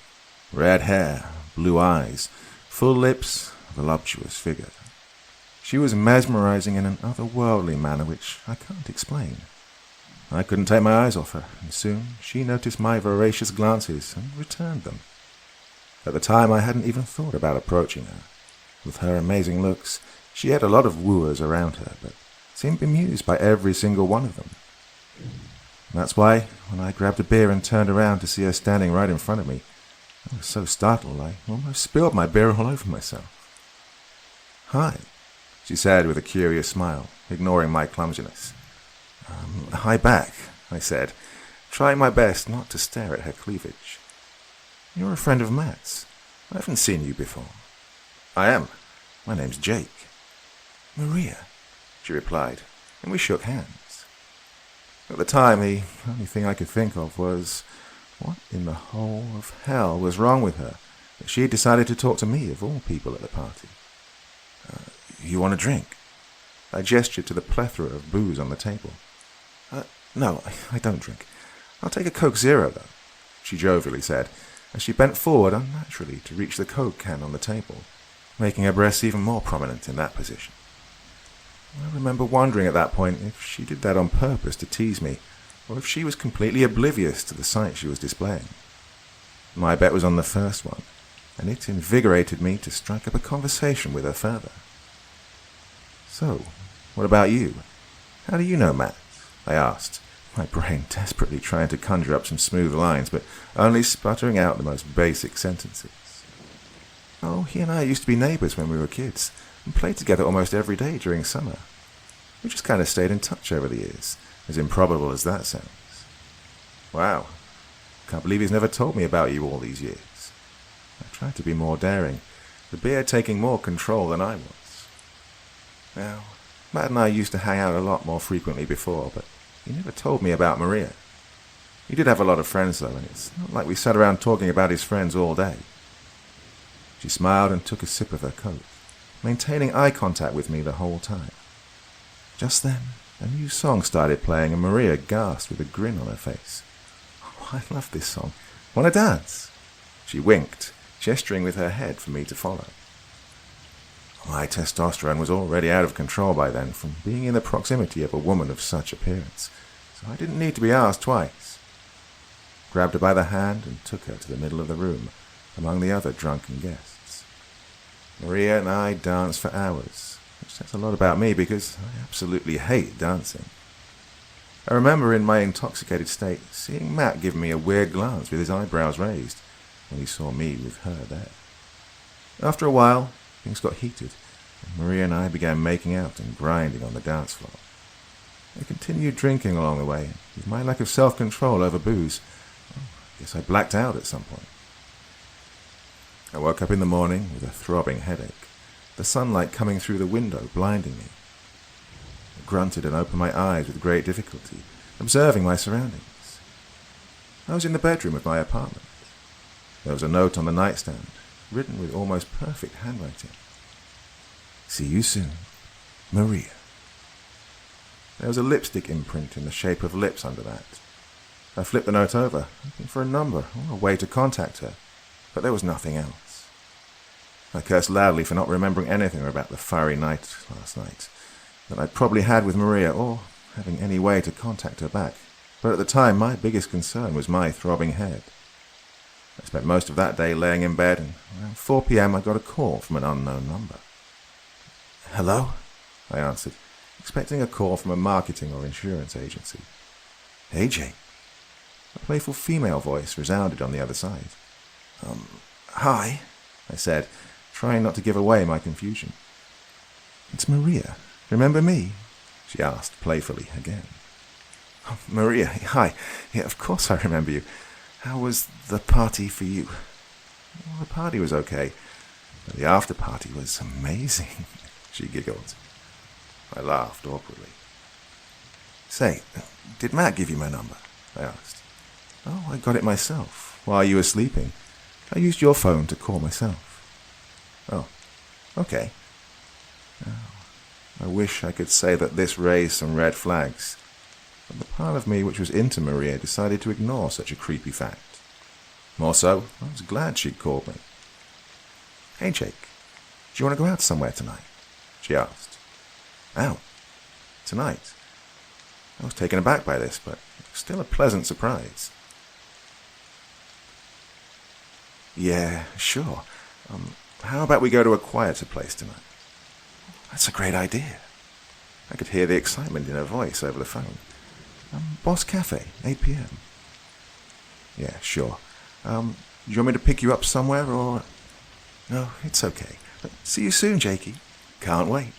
Speaker 3: Red hair, blue eyes, full lips, voluptuous figure. She was mesmerising in an otherworldly manner which I can't explain. I couldn't take my eyes off her, and soon she noticed my voracious glances and returned them. At the time I hadn't even thought about approaching her. With her amazing looks, she had a lot of wooers around her, but seemed bemused by every single one of them. That's why, when I grabbed a beer and turned around to see her standing right in front of me, I was so startled I almost spilled my beer all over myself. "Hi," she said with a curious smile, ignoring my clumsiness. Hi back," I said, trying my best not to stare at her cleavage. "You're a friend of Matt's. I haven't seen you before." "I am. My name's Jake." "Maria," she replied, and we shook hands. At the time, the only thing I could think of was, what in the whole of hell was wrong with her that she had decided to talk to me of all people at the party? You want a drink?" I gestured to the plethora of booze on the table. No, I don't drink. I'll take a Coke Zero, though," she jovially said, as she bent forward unnaturally to reach the Coke can on the table, making her breasts even more prominent in that position. I remember wondering at that point if she did that on purpose to tease me, or if she was completely oblivious to the sight she was displaying. My bet was on the first one, and it invigorated me to strike up a conversation with her further. "So, what about you? How do you know Matt?" I asked, my brain desperately trying to conjure up some smooth lines, but only sputtering out the most basic sentences. "Oh, he and I used to be neighbours when we were kids, and played together almost every day during summer. We just kind of stayed in touch over the years, as improbable as that sounds." "Wow, can't believe he's never told me about you all these years." I tried to be more daring, the beer taking more control than I was. "Now, Matt and I used to hang out a lot more frequently before, but he never told me about Maria. He did have a lot of friends, though, and it's not like we sat around talking about his friends all day." She smiled and took a sip of her Coke, maintaining eye contact with me the whole time. Just then, a new song started playing, and Maria gasped with a grin on her face. "Oh, I love this song. Want to dance?" She winked, gesturing with her head for me to follow. My testosterone was already out of control by then from being in the proximity of a woman of such appearance, so I didn't need to be asked twice. Grabbed her by the hand and took her to the middle of the room, among the other drunken guests. Maria and I danced for hours, which says a lot about me because I absolutely hate dancing. I remember in my intoxicated state seeing Matt give me a weird glance with his eyebrows raised when he saw me with her there. After a while, things got heated, and Maria and I began making out and grinding on the dance floor. I continued drinking along the way, and with my lack of self-control over booze, I guess I blacked out at some point. I woke up in the morning with a throbbing headache, the sunlight coming through the window blinding me. I grunted and opened my eyes with great difficulty, observing my surroundings. I was in the bedroom of my apartment. There was a note on the nightstand, written with almost perfect handwriting. "See you soon, Maria." There was a lipstick imprint in the shape of lips under that. I flipped the note over, looking for a number or a way to contact her, but there was nothing else. I cursed loudly for not remembering anything about the fiery night last night that I'd probably had with Maria, or having any way to contact her back, but at the time my biggest concern was my throbbing head. I spent most of that day laying in bed, and around 4 p.m. I got a call from an unknown number. "Hello?" I answered, expecting a call from a marketing or insurance agency. "Hey, Jake." A playful female voice resounded on the other side. Hi," I said, trying not to give away my confusion. "It's Maria. Remember me?" she asked playfully again. "Oh, Maria, hi. Yeah, of course I remember you. How was the party for you?" "Well, the party was okay. But the after party was amazing, she giggled. I laughed awkwardly. Say, did Matt give you my number? I asked. Oh, I got it myself. While you were sleeping, I used your phone to call myself. Oh, okay. Oh, I wish I could say that this raised some red flags, but the part of me which was into Maria decided to ignore such a creepy fact. More so, I was glad she'd called me. Hey, Jake, do you want to go out somewhere tonight? She asked. Out? Tonight? I was taken aback by this, but still a pleasant surprise. Yeah, sure. How about we go to a quieter place tonight? That's a great idea. I could hear the excitement in her voice over the phone. Boss Cafe, 8 p.m. Yeah, sure. Do you want me to pick you up somewhere, or... No, it's okay. See you soon, Jakey. Can't wait.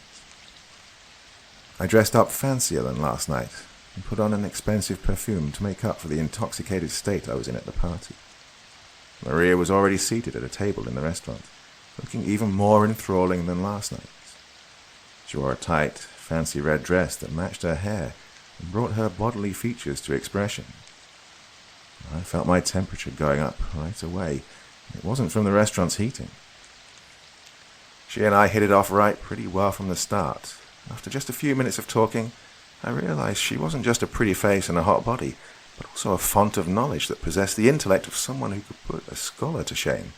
Speaker 3: I dressed up fancier than last night and put on an expensive perfume to make up for the intoxicated state I was in at the party. Maria was already seated at a table in the restaurant, looking even more enthralling than last night. She wore a tight, fancy red dress that matched her hair and brought her bodily features to expression. I felt my temperature going up right away. It wasn't from the restaurant's heating. She and I hit it off right pretty well from the start. After just a few minutes of talking, I realized she wasn't just a pretty face and a hot body, but also a font of knowledge that possessed the intellect of someone who could put a scholar to shame.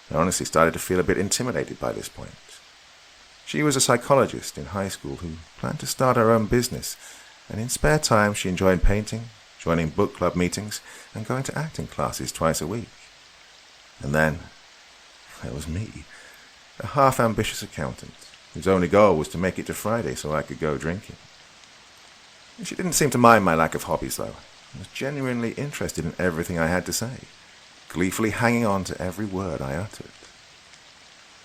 Speaker 3: I honestly started to feel a bit intimidated by this point. She was a psychologist in high school who planned to start her own business, and in spare time she enjoyed painting, joining book club meetings, and going to acting classes twice a week. And then, there was me, a half-ambitious accountant, whose only goal was to make it to Friday so I could go drinking. She didn't seem to mind my lack of hobbies, though, and was genuinely interested in everything I had to say, gleefully hanging on to every word I uttered.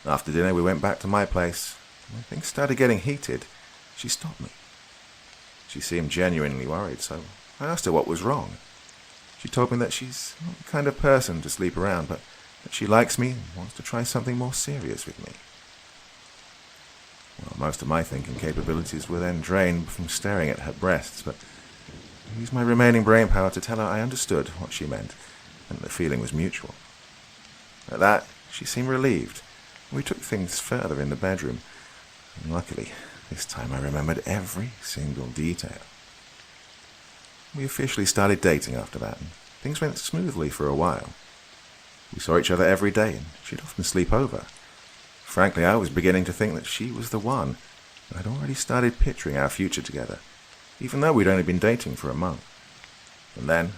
Speaker 3: After dinner, we went back to my place. When things started getting heated, she stopped me. She seemed genuinely worried, so I asked her what was wrong. She told me that she's not the kind of person to sleep around, but that she likes me and wants to try something more serious with me. Well, most of my thinking capabilities were then drained from staring at her breasts, but I used my remaining brain power to tell her I understood what she meant, and the feeling was mutual. At that, she seemed relieved, and we took things further in the bedroom, and luckily, this time I remembered every single detail. We officially started dating after that, and things went smoothly for a while. We saw each other every day, and she'd often sleep over. Frankly, I was beginning to think that she was the one, and I'd already started picturing our future together, even though we'd only been dating for a month. And then,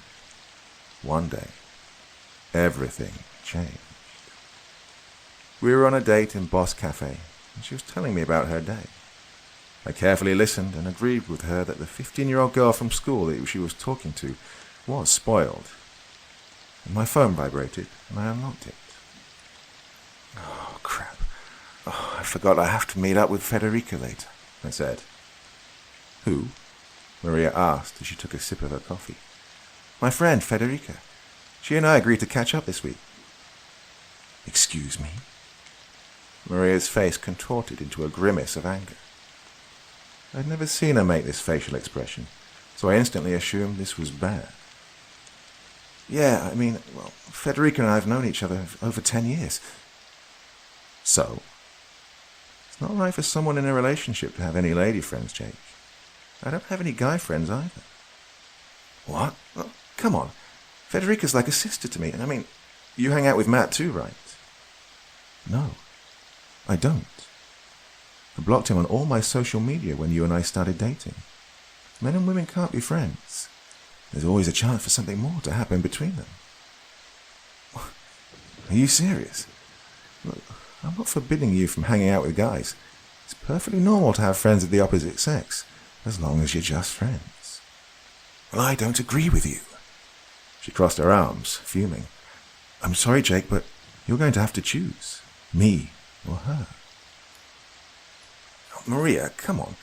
Speaker 3: one day, everything changed. We were on a date in Boss Cafe, and she was telling me about her day. I carefully listened and agreed with her that the 15-year-old girl from school that she was talking to was spoiled. And my phone vibrated, and I unlocked it. Oh, crap. Oh, I forgot I have to meet up with Federica later, I said. Who? Maria asked as she took a sip of her coffee. My friend, Federica. She and I agreed to catch up this week. Excuse me? Maria's face contorted into a grimace of anger. I'd never seen her make this facial expression, so I instantly assumed this was bad. Yeah, Federica and I have known each other over 10 years. So? It's not right for someone in a relationship to have any lady friends, Jake. I don't have any guy friends either. What? Well, come on. Federica's like a sister to me, and you hang out with Matt too, right? No, I don't. I blocked him on all my social media when you and I started dating. Men and women can't be friends. There's always a chance for something more to happen between them. Are you serious? Look, I'm not forbidding you from hanging out with guys. It's perfectly normal to have friends of the opposite sex, as long as you're just friends. Well, I don't agree with you. She crossed her arms, fuming. I'm sorry, Jake, but you're going to have to choose. Me or her. Oh, Maria, come on.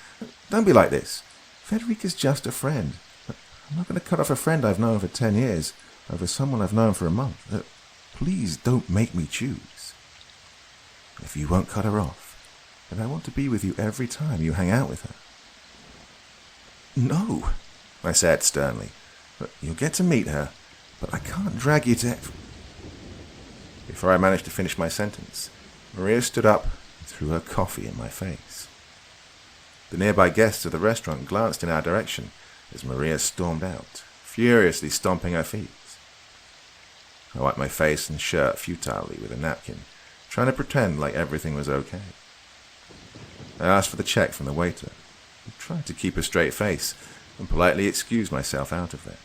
Speaker 3: Don't be like this. Federica's just a friend. But I'm not going to cut off a friend I've known for 10 years over someone I've known for a month. Please don't make me choose. if you won't cut her off, then I want to be with you every time you hang out with her." "No," I said sternly. "But you'll get to meet her, but I can't drag you to..." Before I managed to finish my sentence, Maria stood up and threw her coffee in my face. The nearby guests of the restaurant glanced in our direction as Maria stormed out, furiously stomping her feet. I wiped my face and shirt futilely with a napkin, trying to pretend like everything was okay. I asked for the check from the waiter, and tried to keep a straight face and politely excused myself out of there.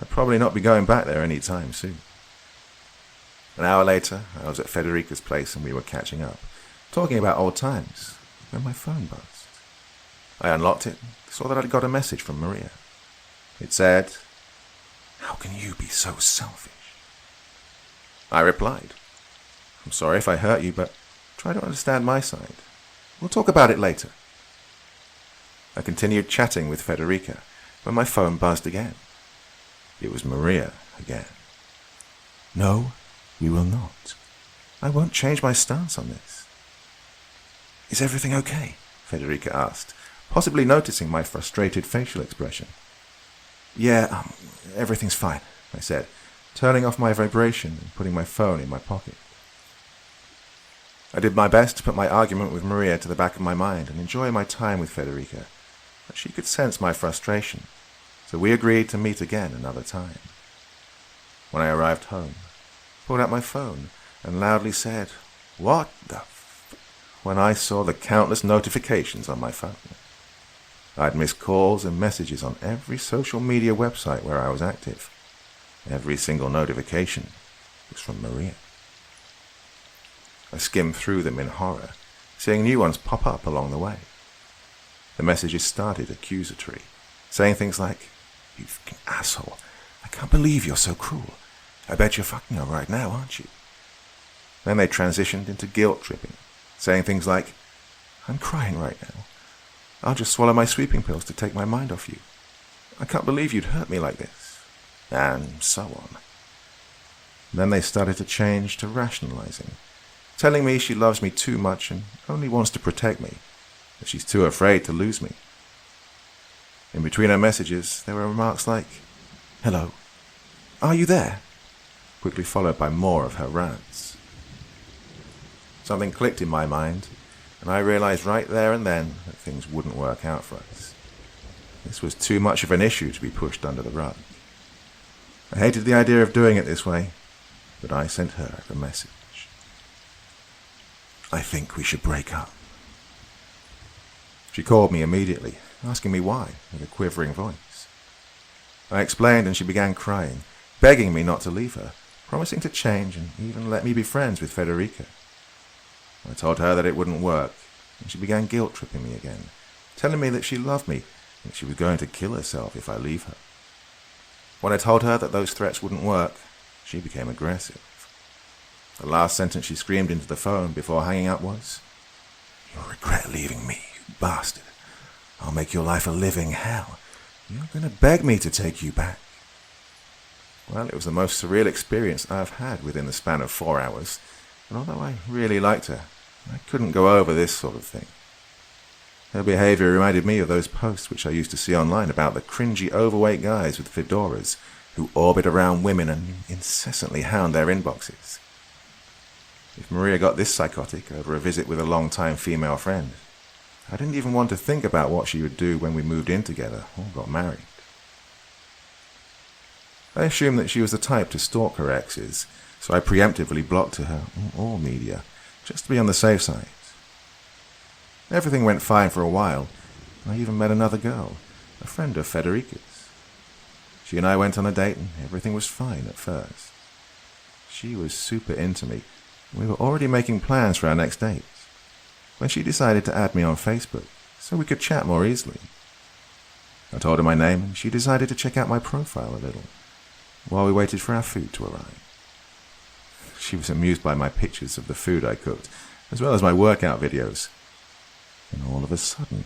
Speaker 3: I'd probably not be going back there any time soon. An hour later, I was at Federica's place and we were catching up, talking about old times, when my phone buzzed. I unlocked it and saw that I'd got a message from Maria. It said, "How can you be so selfish?" I replied, "I'm sorry if I hurt you, but try to understand my side. We'll talk about it later." I continued chatting with Federica when my phone buzzed again. It was Maria again. "No, we will not. I won't change my stance on this." "Is everything okay?" Federica asked, possibly noticing my frustrated facial expression. "Yeah, everything's fine," I said, turning off my vibration and putting my phone in my pocket. I did my best to put my argument with Maria to the back of my mind and enjoy my time with Federica, but she could sense my frustration, so we agreed to meet again another time. When I arrived home, I pulled out my phone and loudly said, "What the f..." when I saw the countless notifications on my phone. I'd missed calls and messages on every social media website where I was active. Every single notification was from Maria. I skimmed through them in horror, seeing new ones pop up along the way. The messages started accusatory, saying things like, "You fucking asshole. I can't believe you're so cruel. I bet you're fucking her right now, aren't you?" Then they transitioned into guilt-tripping, saying things like, "I'm crying right now. I'll just swallow my sleeping pills to take my mind off you. I can't believe you'd hurt me like this." And so on. Then they started to change to rationalizing, telling me she loves me too much and only wants to protect me, that she's too afraid to lose me. In between her messages, there were remarks like, "Hello, are you there?" quickly followed by more of her rants. Something clicked in my mind, and I realized right there and then that things wouldn't work out for us. This was too much of an issue to be pushed under the rug. I hated the idea of doing it this way, but I sent her a message. "I think we should break up." She called me immediately, asking me why, with a quivering voice. I explained and she began crying, begging me not to leave her, promising to change and even let me be friends with Federica. I told her that it wouldn't work, and she began guilt-tripping me again, telling me that she loved me and that she was going to kill herself if I leave her. When I told her that those threats wouldn't work, she became aggressive. The last sentence she screamed into the phone before hanging up was, "You'll regret leaving me, you bastard. I'll make your life a living hell. You're going to beg me to take you back." Well, it was the most surreal experience I've had within the span of 4 hours, and although I really liked her, I couldn't go over this sort of thing. Her behavior reminded me of those posts which I used to see online about the cringy overweight guys with fedoras who orbit around women and incessantly hound their inboxes. If Maria got this psychotic over a visit with a long-time female friend, I didn't even want to think about what she would do when we moved in together or got married. I assumed that she was the type to stalk her exes, so I preemptively blocked her on all media, just to be on the safe side. Everything went fine for a while. I even met another girl, a friend of Federica's. She and I went on a date and everything was fine at first. She was super into me. We were already making plans for our next date when she decided to add me on Facebook so we could chat more easily. I told her my name and she decided to check out my profile a little while we waited for our food to arrive. She was amused by my pictures of the food I cooked, as well as my workout videos. And all of a sudden,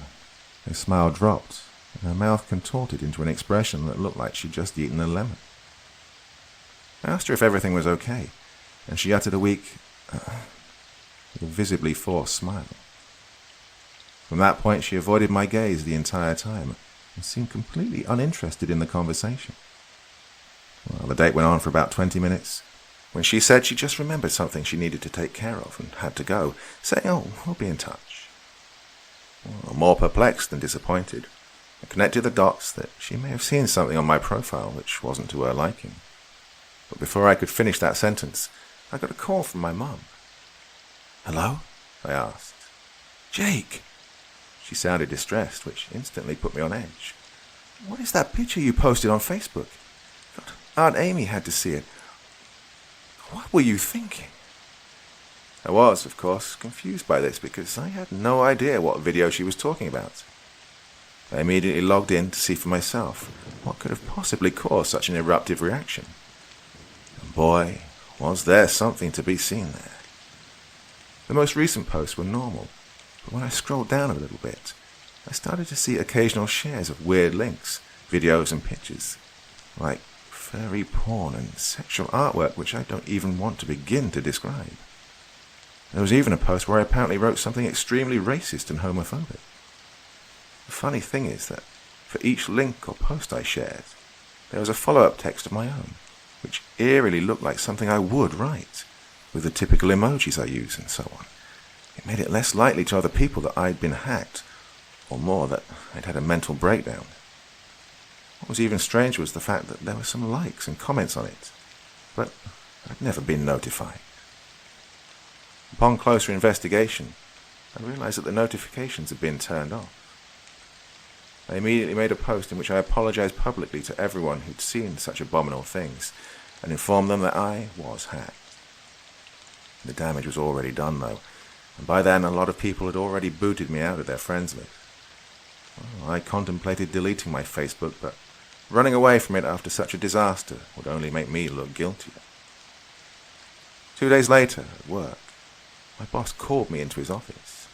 Speaker 3: her smile dropped, and her mouth contorted into an expression that looked like she'd just eaten a lemon. I asked her if everything was okay, and she uttered a weak, with a visibly forced smile. From that point, she avoided my gaze the entire time and seemed completely uninterested in the conversation. Well, the date went on for about 20 minutes, when she said she just remembered something she needed to take care of and had to go, saying, "Oh, we'll be in touch." Well, more perplexed than disappointed, I connected the dots that she may have seen something on my profile which wasn't to her liking. But before I could finish that sentence, I got a call from my mum. "Hello?" I asked. "Jake!" She sounded distressed, which instantly put me on edge. "What is that picture you posted on Facebook? God, Aunt Amy had to see it. What were you thinking?" I was, of course, confused by this because I had no idea what video she was talking about. I immediately logged in to see for myself what could have possibly caused such an eruptive reaction. And boy, was there something to be seen there. The most recent posts were normal, but when I scrolled down a little bit, I started to see occasional shares of weird links, videos and pictures, like furry porn and sexual artwork which I don't even want to begin to describe. There was even a post where I apparently wrote something extremely racist and homophobic. The funny thing is that for each link or post I shared, there was a follow-up text of my own, which eerily looked like something I would write, with the typical emojis I use and so on. It made it less likely to other people that I'd been hacked, or more, that I'd had a mental breakdown. What was even stranger was the fact that there were some likes and comments on it, but I'd never been notified. Upon closer investigation, I realized that the notifications had been turned off. I immediately made a post in which I apologized publicly to everyone who'd seen such abominable things and informed them that I was hacked. The damage was already done, though, and by then a lot of people had already booted me out of their friends list. Well, I contemplated deleting my Facebook, but running away from it after such a disaster would only make me look guiltier. 2 days later, at work, my boss called me into his office.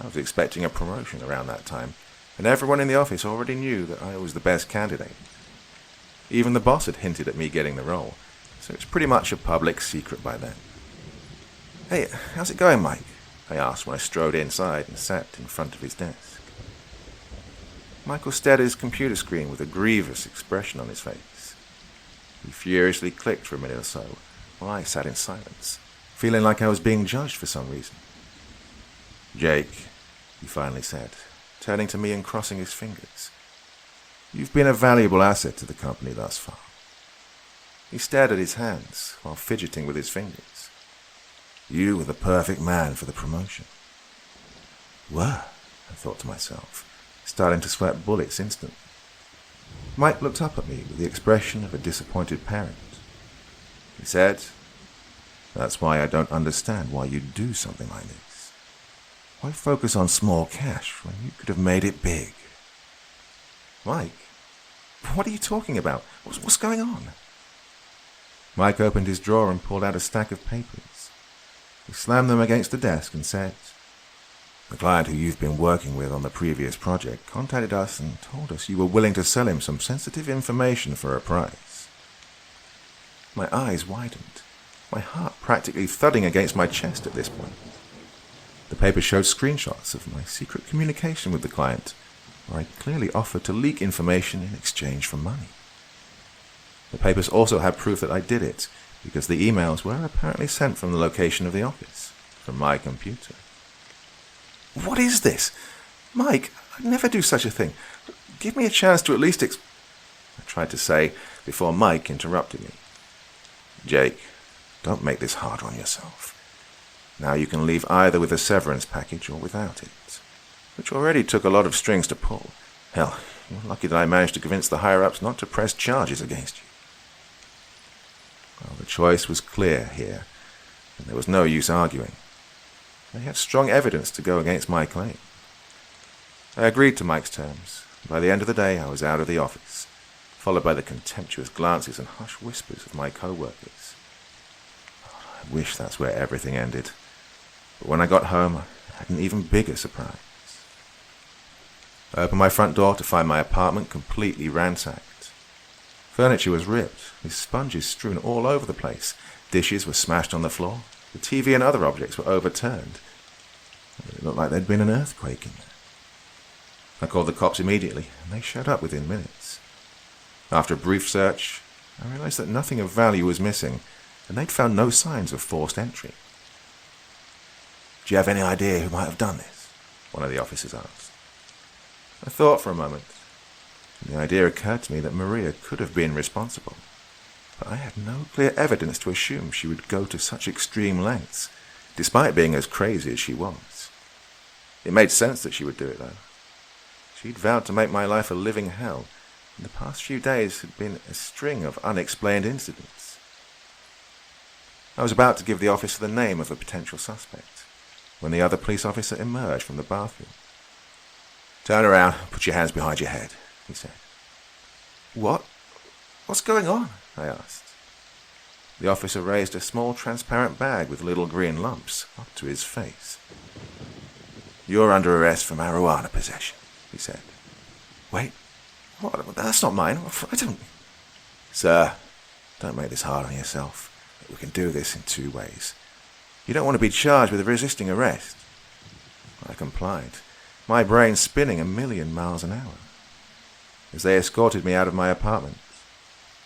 Speaker 3: I was expecting a promotion around that time, and everyone in the office already knew that I was the best candidate. Even the boss had hinted at me getting the role, so it's pretty much a public secret by then. "Hey, how's it going, Mike?" I asked when I strode inside and sat in front of his desk. Michael stared at his computer screen with a grievous expression on his face. He furiously clicked for a minute or so, while I sat in silence, feeling like I was being judged for some reason. "Jake," he finally said, turning to me and crossing his fingers, "you've been a valuable asset to the company thus far." He stared at his hands while fidgeting with his fingers. "You were the perfect man for the promotion." "What?" I thought to myself, starting to sweat bullets instantly. Mike looked up at me with the expression of a disappointed parent. He said, "That's why I don't understand why you'd do something like this. Why focus on small cash when you could have made it big?" "Mike, what are you talking about? What's going on?" Mike opened his drawer and pulled out a stack of papers. He slammed them against the desk and said, "The client who you've been working with on the previous project contacted us and told us you were willing to sell him some sensitive information for a price." My eyes widened, my heart practically thudding against my chest at this point. The paper showed screenshots of my secret communication with the client, where I clearly offered to leak information in exchange for money. The papers also had proof that I did it, because the emails were apparently sent from the location of the office, from my computer. "What is this? Mike, I'd never do such a thing. Give me a chance to at least I tried to say before Mike interrupted me. "Jake, don't make this hard on yourself. Now you can leave either with a severance package or without it, which already took a lot of strings to pull. Hell, you're lucky that I managed to convince the higher-ups not to press charges against you." Well, the choice was clear here, and there was no use arguing. They had strong evidence to go against my claim. I agreed to Mike's terms, and by the end of the day I was out of the office, followed by the contemptuous glances and hushed whispers of my co-workers. I wish that's where everything ended, but when I got home I had an even bigger surprise. I opened my front door to find my apartment completely ransacked. Furniture was ripped, with sponges strewn all over the place. Dishes were smashed on the floor, The TV and other objects were overturned. It looked like there'd been an earthquake in there. I called the cops immediately, and they showed up within minutes. After a brief search, I realized that nothing of value was missing, and they'd found no signs of forced entry. "Do you have any idea who might have done this?" one of the officers asked. I thought for a moment. The idea occurred to me that Maria could have been responsible, but I had no clear evidence to assume she would go to such extreme lengths, despite being as crazy as she was. It made sense that she would do it, though. She'd vowed to make my life a living hell, and the past few days had been a string of unexplained incidents. I was about to give the officer the name of a potential suspect, when the other police officer emerged from the bathroom. "Turn around, put your hands behind your head," he said. "What? What's going on?" I asked. The officer raised a small transparent bag with little green lumps up to his face. "You're under arrest for marijuana possession," he said. "Wait, what? That's not mine. I don't..." "Sir, don't make this hard on yourself. We can do this in 2 ways. You don't want to be charged with resisting arrest." I complied, my brain spinning 1,000,000 miles an hour. As they escorted me out of my apartment,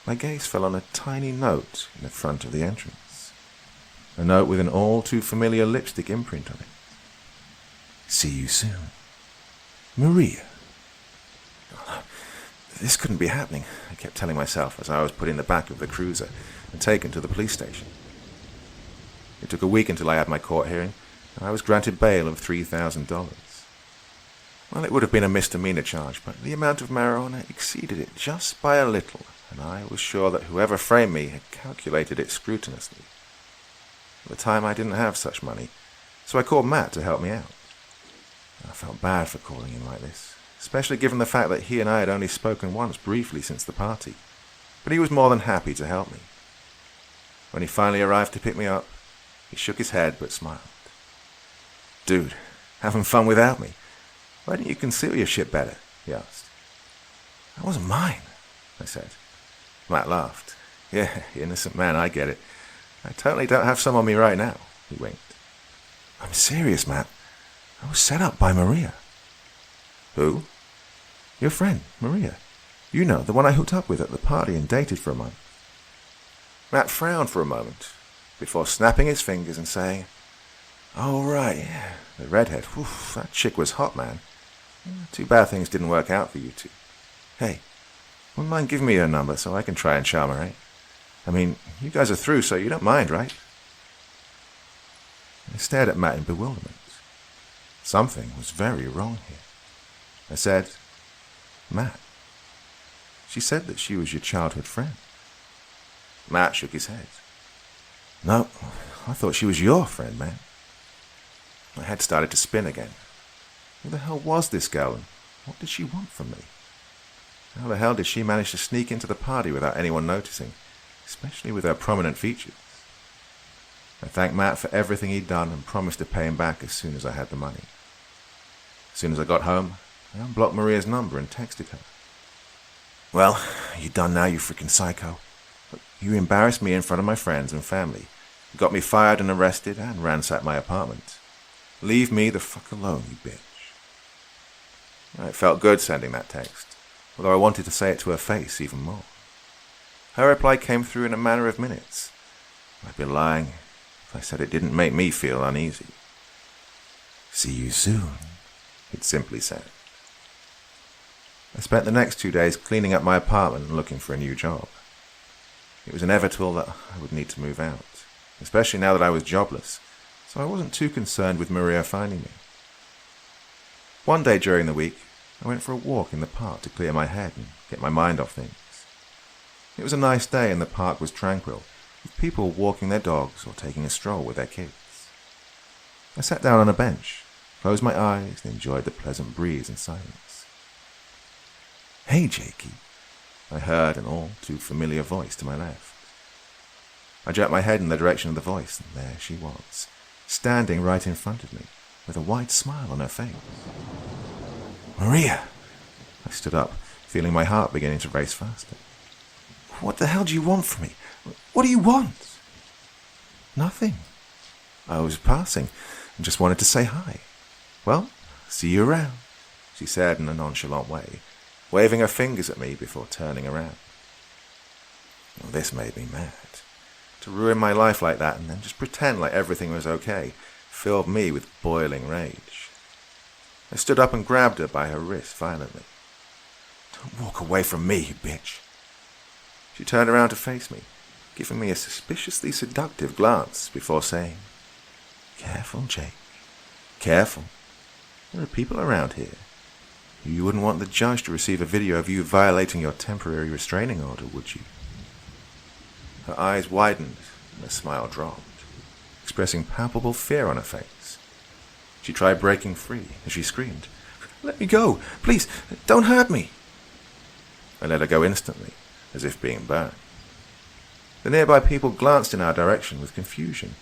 Speaker 3: my gaze fell on a tiny note in the front of the entrance. A note with an all-too-familiar lipstick imprint on it. "See you soon. Maria." This couldn't be happening, I kept telling myself as I was put in the back of the cruiser and taken to the police station. It took a week until I had my court hearing, and I was granted bail of $3,000. Well, it would have been a misdemeanor charge, but the amount of marijuana exceeded it just by a little, and I was sure that whoever framed me had calculated it scrupulously. At the time, I didn't have such money, so I called Matt to help me out. I felt bad for calling him like this, especially given the fact that he and I had only spoken once briefly since the party, but he was more than happy to help me. When he finally arrived to pick me up, he shook his head but smiled. "Dude, having fun without me? Why didn't you conceal your shit better?" he asked. "That wasn't mine," I said. Matt laughed. "Yeah, innocent man, I get it. I totally don't have some on me right now," he winked. "I'm serious, Matt. I was set up by Maria." "Who?" "Your friend, Maria. You know, the one I hooked up with at the party and dated for a month." Matt frowned for a moment, before snapping his fingers and saying, "Oh, right, yeah, the redhead. Oof, that chick was hot, man. Too bad things didn't work out for you two. Hey, wouldn't mind giving me your number so I can try and charm her, eh? I mean, you guys are through, so you don't mind, right?" I stared at Matt in bewilderment. Something was very wrong here. I said, "Matt, she said that she was your childhood friend." Matt shook his head. "No, I thought she was your friend, man." My head started to spin again. Who the hell was this girl, and what did she want from me? How the hell did she manage to sneak into the party without anyone noticing, especially with her prominent features? I thanked Matt for everything he'd done and promised to pay him back as soon as I had the money. As soon as I got home, I unblocked Maria's number and texted her. "Well, you done now, you freaking psycho. You embarrassed me in front of my friends and family. You got me fired and arrested and ransacked my apartment. Leave me the fuck alone, you bitch." It felt good sending that text, although I wanted to say it to her face even more. Her reply came through in a matter of minutes. I'd be lying if I said it didn't make me feel uneasy. "See you soon," it simply said. I spent the next 2 days cleaning up my apartment and looking for a new job. It was inevitable that I would need to move out, especially now that I was jobless, so I wasn't too concerned with Maria finding me. One day during the week, I went for a walk in the park to clear my head and get my mind off things. It was a nice day and the park was tranquil, with people walking their dogs or taking a stroll with their kids. I sat down on a bench, closed my eyes, and enjoyed the pleasant breeze and silence. "Hey, Jakey," I heard an all-too-familiar voice to my left. I jerked my head in the direction of the voice, and there she was, standing right in front of me, with a wide smile on her face. "Maria!" I stood up, feeling my heart beginning to race faster. "What the hell do you want from me? What do you want?" "Nothing," I was passing and just wanted to say hi. Well, see you around, she said in a nonchalant way, waving her fingers at me before turning around. Well, this made me mad. To ruin my life like that and then just pretend like everything was okay filled me with boiling rage. I stood up and grabbed her by her wrist violently. Don't walk away from me, you bitch. She turned around to face me, giving me a suspiciously seductive glance before saying, Careful, Jake. Careful. There are people around here. You wouldn't want the judge to receive a video of you violating your temporary restraining order, would you? Her eyes widened and her smile dropped, expressing palpable fear on her face. She tried breaking free as she screamed, Let me go! Please, don't hurt me! I let her go instantly, as if being burned. The nearby people glanced in our direction with confusion,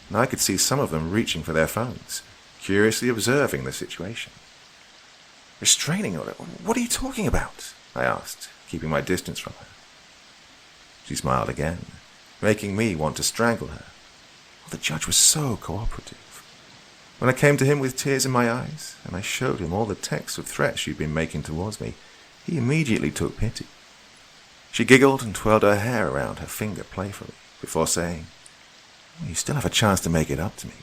Speaker 3: and I could see some of them reaching for their phones, curiously observing the situation. Restraining order? What are you talking about? I asked, keeping my distance from her. She smiled again, making me want to strangle her. The judge was so cooperative. When I came to him with tears in my eyes, and I showed him all the texts of threats she'd been making towards me, he immediately took pity. She giggled and twirled her hair around her finger playfully, before saying, You still have a chance to make it up to me.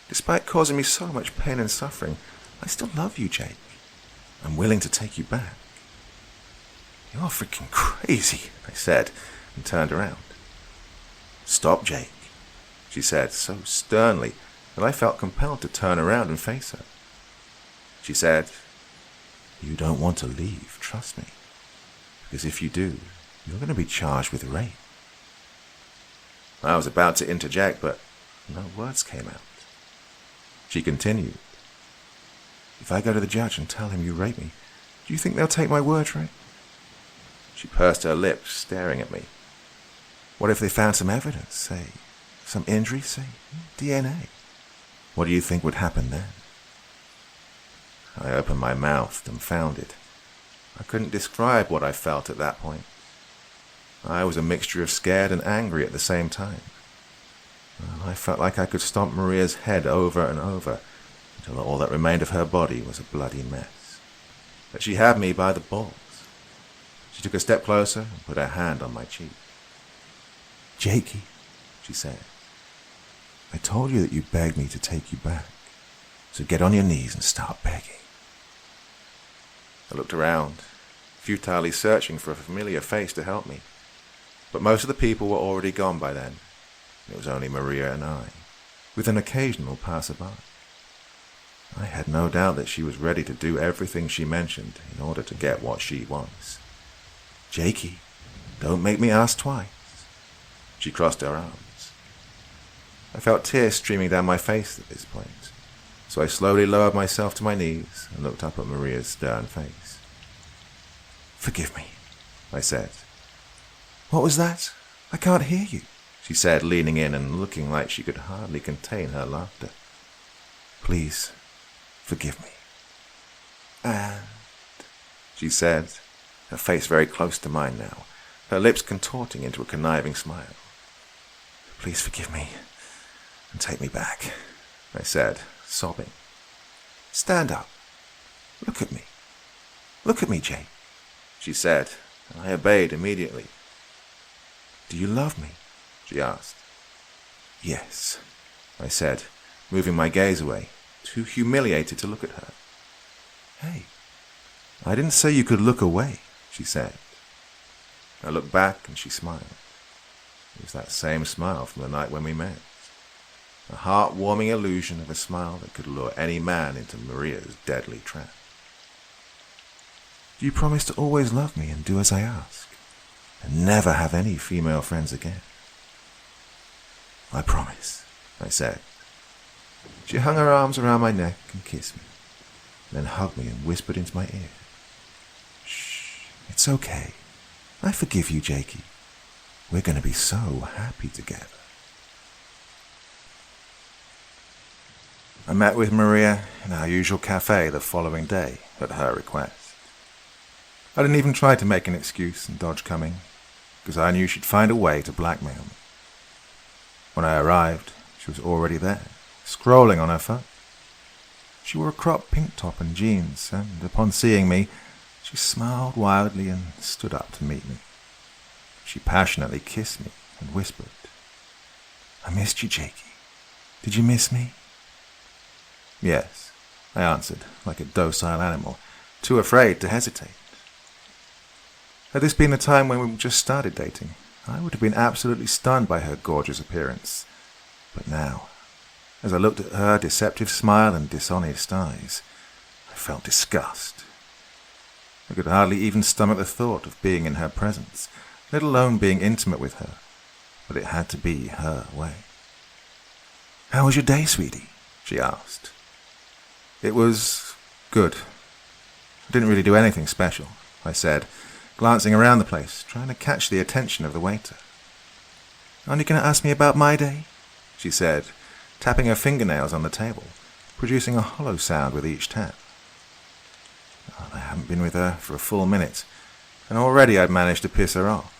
Speaker 3: Despite causing me so much pain and suffering, I still love you, Jake. I'm willing to take you back. You're freaking crazy, I said, and turned around. Stop, Jake, she said so sternly that I felt compelled to turn around and face her. She said, You don't want to leave, trust me, because if you do, you're going to be charged with rape. I was about to interject, but no words came out. She continued, If I go to the judge and tell him you raped me, do you think they'll take my word for it? She pursed her lips, staring at me. What if they found some evidence, say, some injury, say, DNA? What do you think would happen then? I opened my mouth, dumbfounded. I couldn't describe what I felt at that point. I was a mixture of scared and angry at the same time. I felt like I could stomp Maria's head over and over until all that remained of her body was a bloody mess. But she had me by the balls. She took a step closer and put her hand on my cheek. Jakey, she said, I told you that you begged me to take you back, so get on your knees and start begging. I looked around, futilely searching for a familiar face to help me, but most of the people were already gone by then. It was only Maria and I, with an occasional passerby. I had no doubt that she was ready to do everything she mentioned in order to get what she wants. Jakey, don't make me ask twice. She crossed her arms. I felt tears streaming down my face at this point, so I slowly lowered myself to my knees and looked up at Maria's stern face. Forgive me, I said. What was that? I can't hear you, she said, leaning in and looking like she could hardly contain her laughter. Please, forgive me. And, she said, her face very close to mine now, her lips contorting into a conniving smile. Please forgive me and take me back, I said, sobbing. Stand up. Look at me. Look at me, Jake, she said, and I obeyed immediately. Do you love me? She asked. Yes, I said, moving my gaze away, too humiliated to look at her. Hey, I didn't say you could look away, she said. I looked back and she smiled. It was that same smile from the night when we met. A heart-warming illusion of a smile that could lure any man into Maria's deadly trap. Do you promise to always love me and do as I ask, and never have any female friends again? I promise, I said. She hung her arms around my neck and kissed me, then hugged me and whispered into my ear. Shh, it's okay. I forgive you, Jakey. We're going to be so happy together. I met with Maria in our usual cafe the following day at her request. I didn't even try to make an excuse and dodge coming, because I knew she'd find a way to blackmail me. When I arrived, she was already there, scrolling on her phone. She wore a cropped pink top and jeans, and upon seeing me, she smiled wildly and stood up to meet me. She passionately kissed me and whispered, "I missed you, Jakey. Did you miss me?" "Yes," I answered, like a docile animal, too afraid to hesitate. Had this been the time when we just started dating, I would have been absolutely stunned by her gorgeous appearance. But now, as I looked at her deceptive smile and dishonest eyes, I felt disgust. I could hardly even stomach the thought of being in her presence, let alone being intimate with her, but it had to be her way. "How was your day, sweetie?" she asked. "It was good. I didn't really do anything special," I said, glancing around the place, trying to catch the attention of the waiter. "Aren't you going to ask me about my day?" she said, tapping her fingernails on the table, producing a hollow sound with each tap. I hadn't been with her for a full minute, and already I'd managed to piss her off.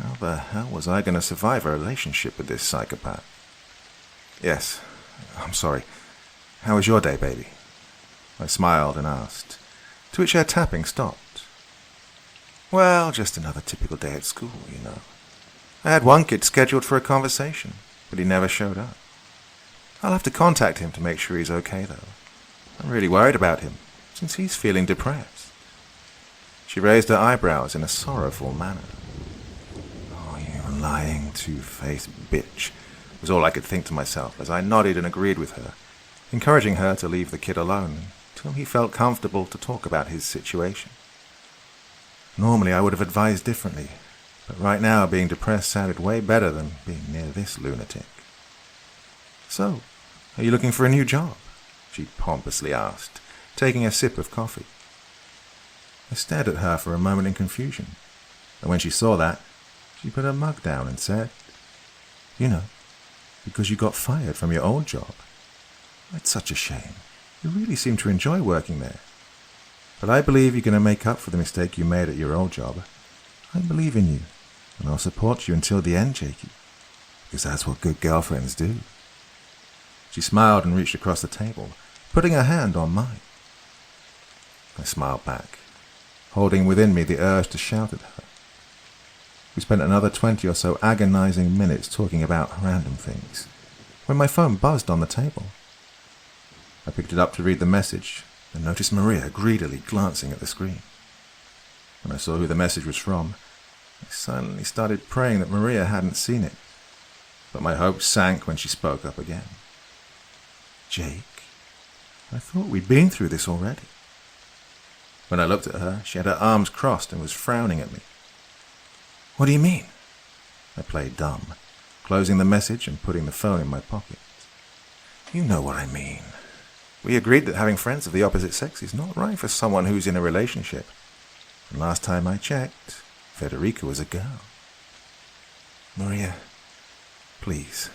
Speaker 3: How the hell was I going to survive a relationship with this psychopath? "Yes, I'm sorry. How was your day, baby?" I smiled and asked, to which her tapping stopped. "Well, just another typical day at school, you know. I had one kid scheduled for a conversation, but he never showed up. I'll have to contact him to make sure he's okay, though. I'm really worried about him, since he's feeling depressed." She raised her eyebrows in a sorrowful manner. "Oh, you lying, two-faced bitch," was all I could think to myself as I nodded and agreed with her, encouraging her to leave the kid alone until he felt comfortable to talk about his situation. Normally I would have advised differently, but right now being depressed sounded way better than being near this lunatic. "So, are you looking for a new job?" she pompously asked, taking a sip of coffee. I stared at her for a moment in confusion, and when she saw that, she put her mug down and said, "You know, because you got fired from your old job. It's such a shame. You really seem to enjoy working there. But I believe you're going to make up for the mistake you made at your old job. I believe in you, and I'll support you until the end, Jakey, because that's what good girlfriends do." She smiled and reached across the table, putting her hand on mine. I smiled back, holding within me the urge to shout at her. We spent another 20 or so agonizing minutes talking about random things, when my phone buzzed on the table. I picked it up to read the message, and noticed Maria greedily glancing at the screen. When I saw who the message was from, I silently started praying that Maria hadn't seen it, but my hopes sank when she spoke up again. "Jake, I thought we'd been through this already." When I looked at her, she had her arms crossed and was frowning at me. "What do you mean?" I played dumb, closing the message and putting the phone in my pocket. "You know what I mean. We agreed that having friends of the opposite sex is not right for someone who's in a relationship. And last time I checked, Federica was a girl." "Maria, please.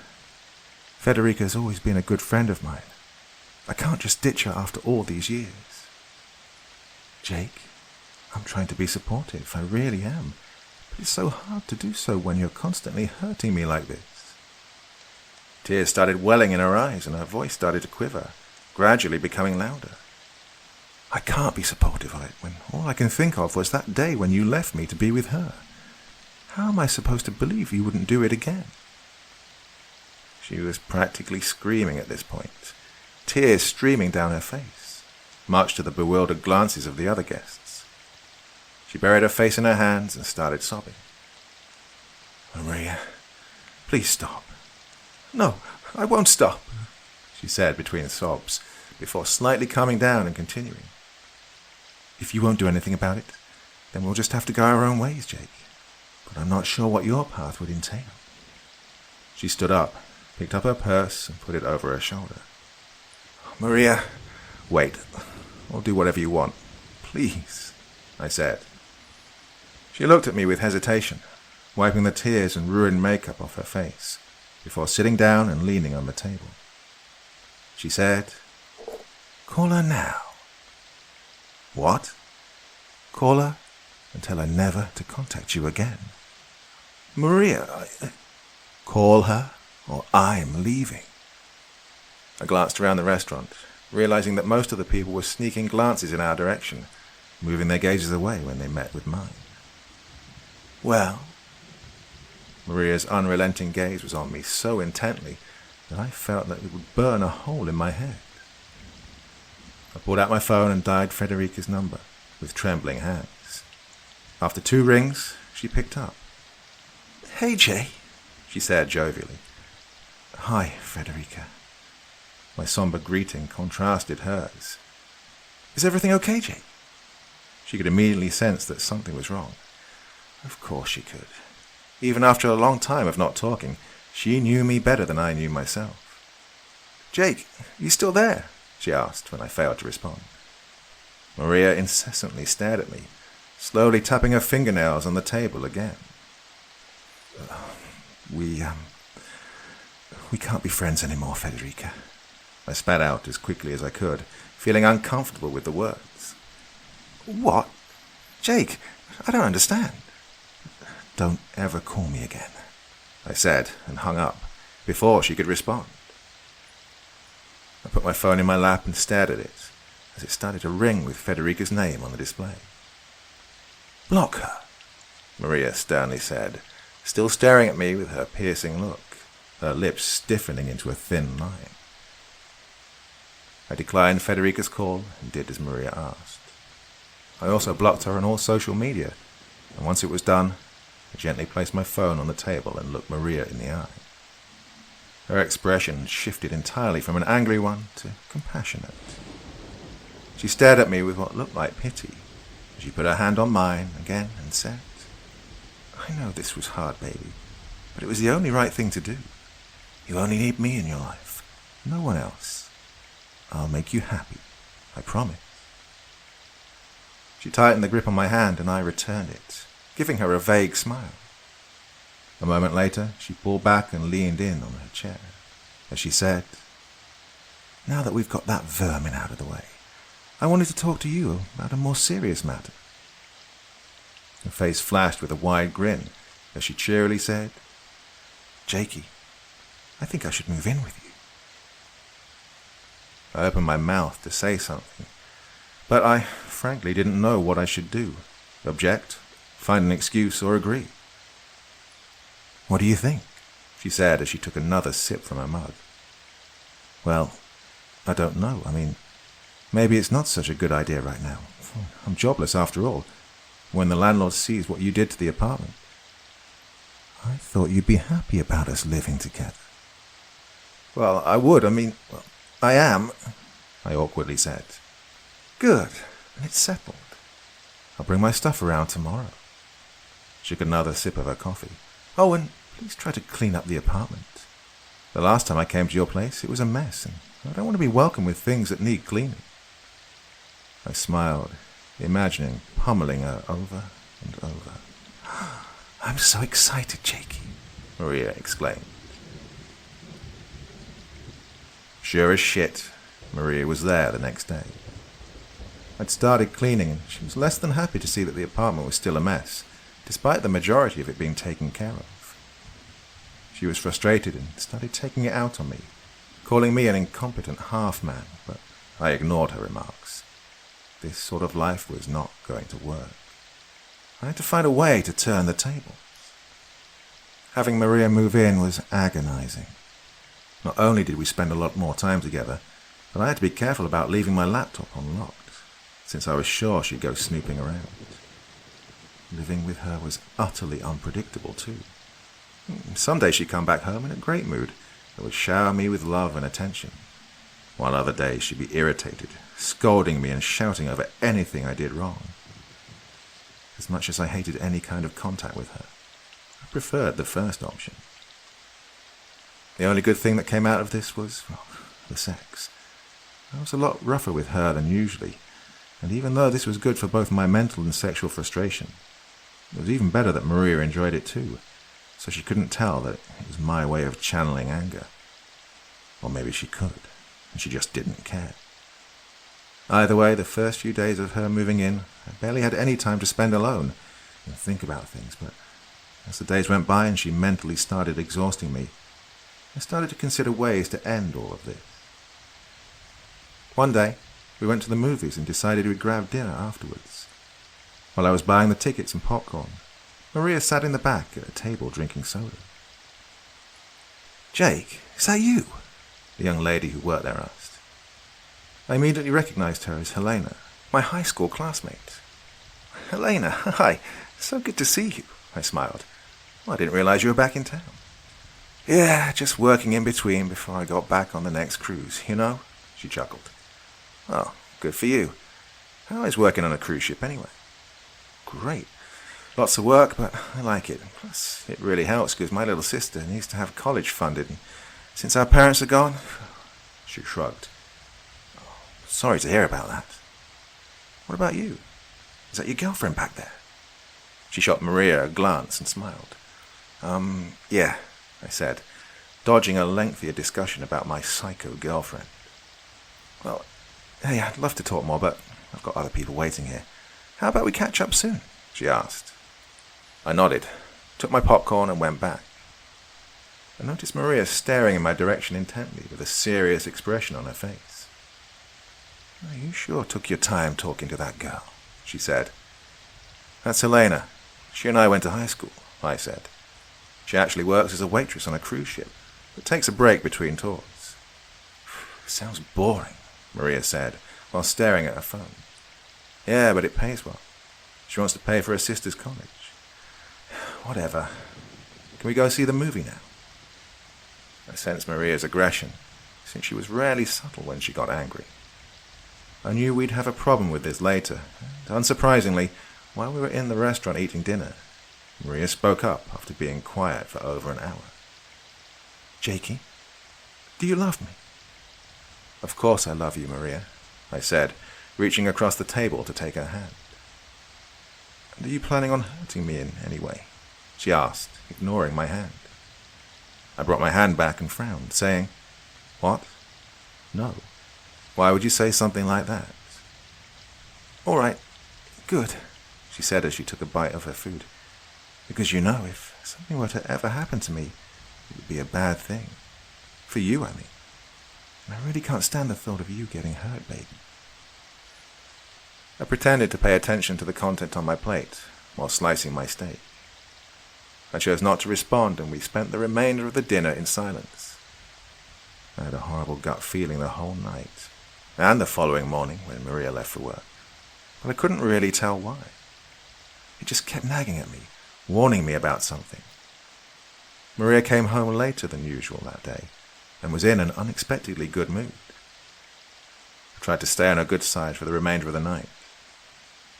Speaker 3: Federica's always been a good friend of mine. I can't just ditch her after all these years." "Jake, I'm trying to be supportive. I really am. But it's so hard to do so when you're constantly hurting me like this." Tears started welling in her eyes and her voice started to quiver, gradually becoming louder. "I can't be supportive of it when all I can think of was that day when you left me to be with her. How am I supposed to believe you wouldn't do it again?" She was practically screaming at this point, tears streaming down her face, much to the bewildered glances of the other guests. She buried her face in her hands and started sobbing. "Maria, please stop." "No, I won't stop," she said between sobs, before slightly calming down and continuing. "If you won't do anything about it, then we'll just have to go our own ways, Jake. But I'm not sure what your path would entail." She stood up, picked up her purse, and put it over her shoulder. "Maria, wait. I'll do whatever you want. Please," I said. She looked at me with hesitation, wiping the tears and ruined makeup off her face, before sitting down and leaning on the table. She said, "Call her now." "What?" "Call her and tell her never to contact you again." "Maria, Call her or I'm leaving." I glanced around the restaurant, realizing that most of the people were sneaking glances in our direction, moving their gazes away when they met with mine. "Well?" Maria's unrelenting gaze was on me so intently that I felt that it would burn a hole in my head. I pulled out my phone and dialed Frederica's number with trembling hands. After 2 rings, she picked up. "Hey, Jay," she said jovially. "Hi, Frederica." My somber greeting contrasted hers. "Is everything okay, Jay?" She could immediately sense that something was wrong. Of course she could. Even after a long time of not talking, she knew me better than I knew myself. "Jake, you still there?" she asked when I failed to respond. Maria incessantly stared at me, slowly tapping her fingernails on the table again. We can't be friends anymore, Federica." I spat out as quickly as I could, feeling uncomfortable with the words. "What? Jake, I don't understand." "Don't ever call me again," I said, and hung up before she could respond. I put my phone in my lap and stared at it as it started to ring with Federica's name on the display. "Block her," Maria sternly said, still staring at me with her piercing look, her lips stiffening into a thin line. I declined Federica's call and did as Maria asked. I also blocked her on all social media, and once it was done, I gently placed my phone on the table and looked Maria in the eye. Her expression shifted entirely from an angry one to compassionate. She stared at me with what looked like pity. She put her hand on mine again and said, "I know this was hard, baby, but it was the only right thing to do. You only need me in your life, no one else. I'll make you happy, I promise." She tightened the grip on my hand and I returned it, giving her a vague smile. A moment later, she pulled back and leaned in on her chair as she said, "Now that we've got that vermin out of the way, I wanted to talk to you about a more serious matter." Her face flashed with a wide grin as she cheerily said, "Jakey, I think I should move in with you." I opened my mouth to say something, but I frankly didn't know what I should do. Object, find an excuse, or agree. "What do you think?" she said as she took another sip from her mug. "Well, I don't know. I mean, maybe it's not such a good idea right now. I'm jobless after all. When the landlord sees what you did to the apartment." "I thought you'd be happy about us living together." "Well, I would. I am," I awkwardly said. "Good. And it's settled. I'll bring my stuff around tomorrow." She took another sip of her coffee. "Oh, and please try to clean up the apartment. The last time I came to your place, it was a mess, and I don't want to be welcome with things that need cleaning." I smiled, imagining pummeling her over and over. "I'm so excited, Jakey," Maria exclaimed. Sure as shit, Maria was there the next day. I'd started cleaning, and she was less than happy to see that the apartment was still a mess, despite the majority of it being taken care of. She was frustrated and started taking it out on me, calling me an incompetent half-man, but I ignored her remarks. This sort of life was not going to work. I had to find a way to turn the tables. Having Maria move in was agonizing. Not only did we spend a lot more time together, but I had to be careful about leaving my laptop unlocked, since I was sure she'd go snooping around. Living with her was utterly unpredictable, too. Some days she'd come back home in a great mood and would shower me with love and attention, while other days she'd be irritated, scolding me and shouting over anything I did wrong. As much as I hated any kind of contact with her, I preferred the first option. The only good thing that came out of this was, well, the sex. I was a lot rougher with her than usually, and even though this was good for both my mental and sexual frustration, it was even better that Maria enjoyed it too, so she couldn't tell that it was my way of channeling anger. Or maybe she could, and she just didn't care. Either way, the first few days of her moving in, I barely had any time to spend alone and think about things, but as the days went by and she mentally started exhausting me, I started to consider ways to end all of this. One day, we went to the movies and decided we'd grab dinner afterwards. While I was buying the tickets and popcorn, Maria sat in the back at a table drinking soda. "Jake, is that you?" the young lady who worked there asked. I immediately recognized her as Helena, my high school classmate. "Helena, hi. So good to see you," I smiled. "Well, I didn't realize you were back in town." "Yeah, just working in between before I got back on the next cruise, you know?" she chuckled. "Oh, good for you. How is working on a cruise ship anyway?" "Great. Lots of work, but I like it. Plus, it really helps because my little sister needs to have college funded, and since our parents are gone..." She shrugged. "Oh, sorry to hear about that. What about you? Is that your girlfriend back there?" She shot Maria a glance and smiled. Yeah, I said, dodging a lengthier discussion about my psycho girlfriend. "Well, hey, I'd love to talk more, but I've got other people waiting here. How about we catch up soon?" she asked. I nodded, took my popcorn and went back. I noticed Maria staring in my direction intently with a serious expression on her face. "You sure took your time talking to that girl," she said. "That's Helena. She and I went to high school," I said. "She actually works as a waitress on a cruise ship, but takes a break between tours." "Sounds boring," Maria said, while staring at her phone. "Yeah, but it pays well. She wants to pay for her sister's college." "Whatever. Can we go see the movie now?" I sensed Maria's aggression, since she was rarely subtle when she got angry. I knew we'd have a problem with this later, and unsurprisingly, while we were in the restaurant eating dinner, Maria spoke up after being quiet for over an hour. "Jakey, do you love me?" "Of course I love you, Maria," I said, reaching across the table to take her hand. "And are you planning on hurting me in any way?" she asked, ignoring my hand. I brought my hand back and frowned, saying, "What? No. Why would you say something like that?" "All right, good," she said as she took a bite of her food. "Because you know, if something were to ever happen to me, it would be a bad thing. For you, I mean. And I really can't stand the thought of you getting hurt, baby." I pretended to pay attention to the content on my plate while slicing my steak. I chose not to respond, and we spent the remainder of the dinner in silence. I had a horrible gut feeling the whole night, and the following morning when Maria left for work, but I couldn't really tell why. It just kept nagging at me, warning me about something. Maria came home later than usual that day, and was in an unexpectedly good mood. I tried to stay on her good side for the remainder of the night.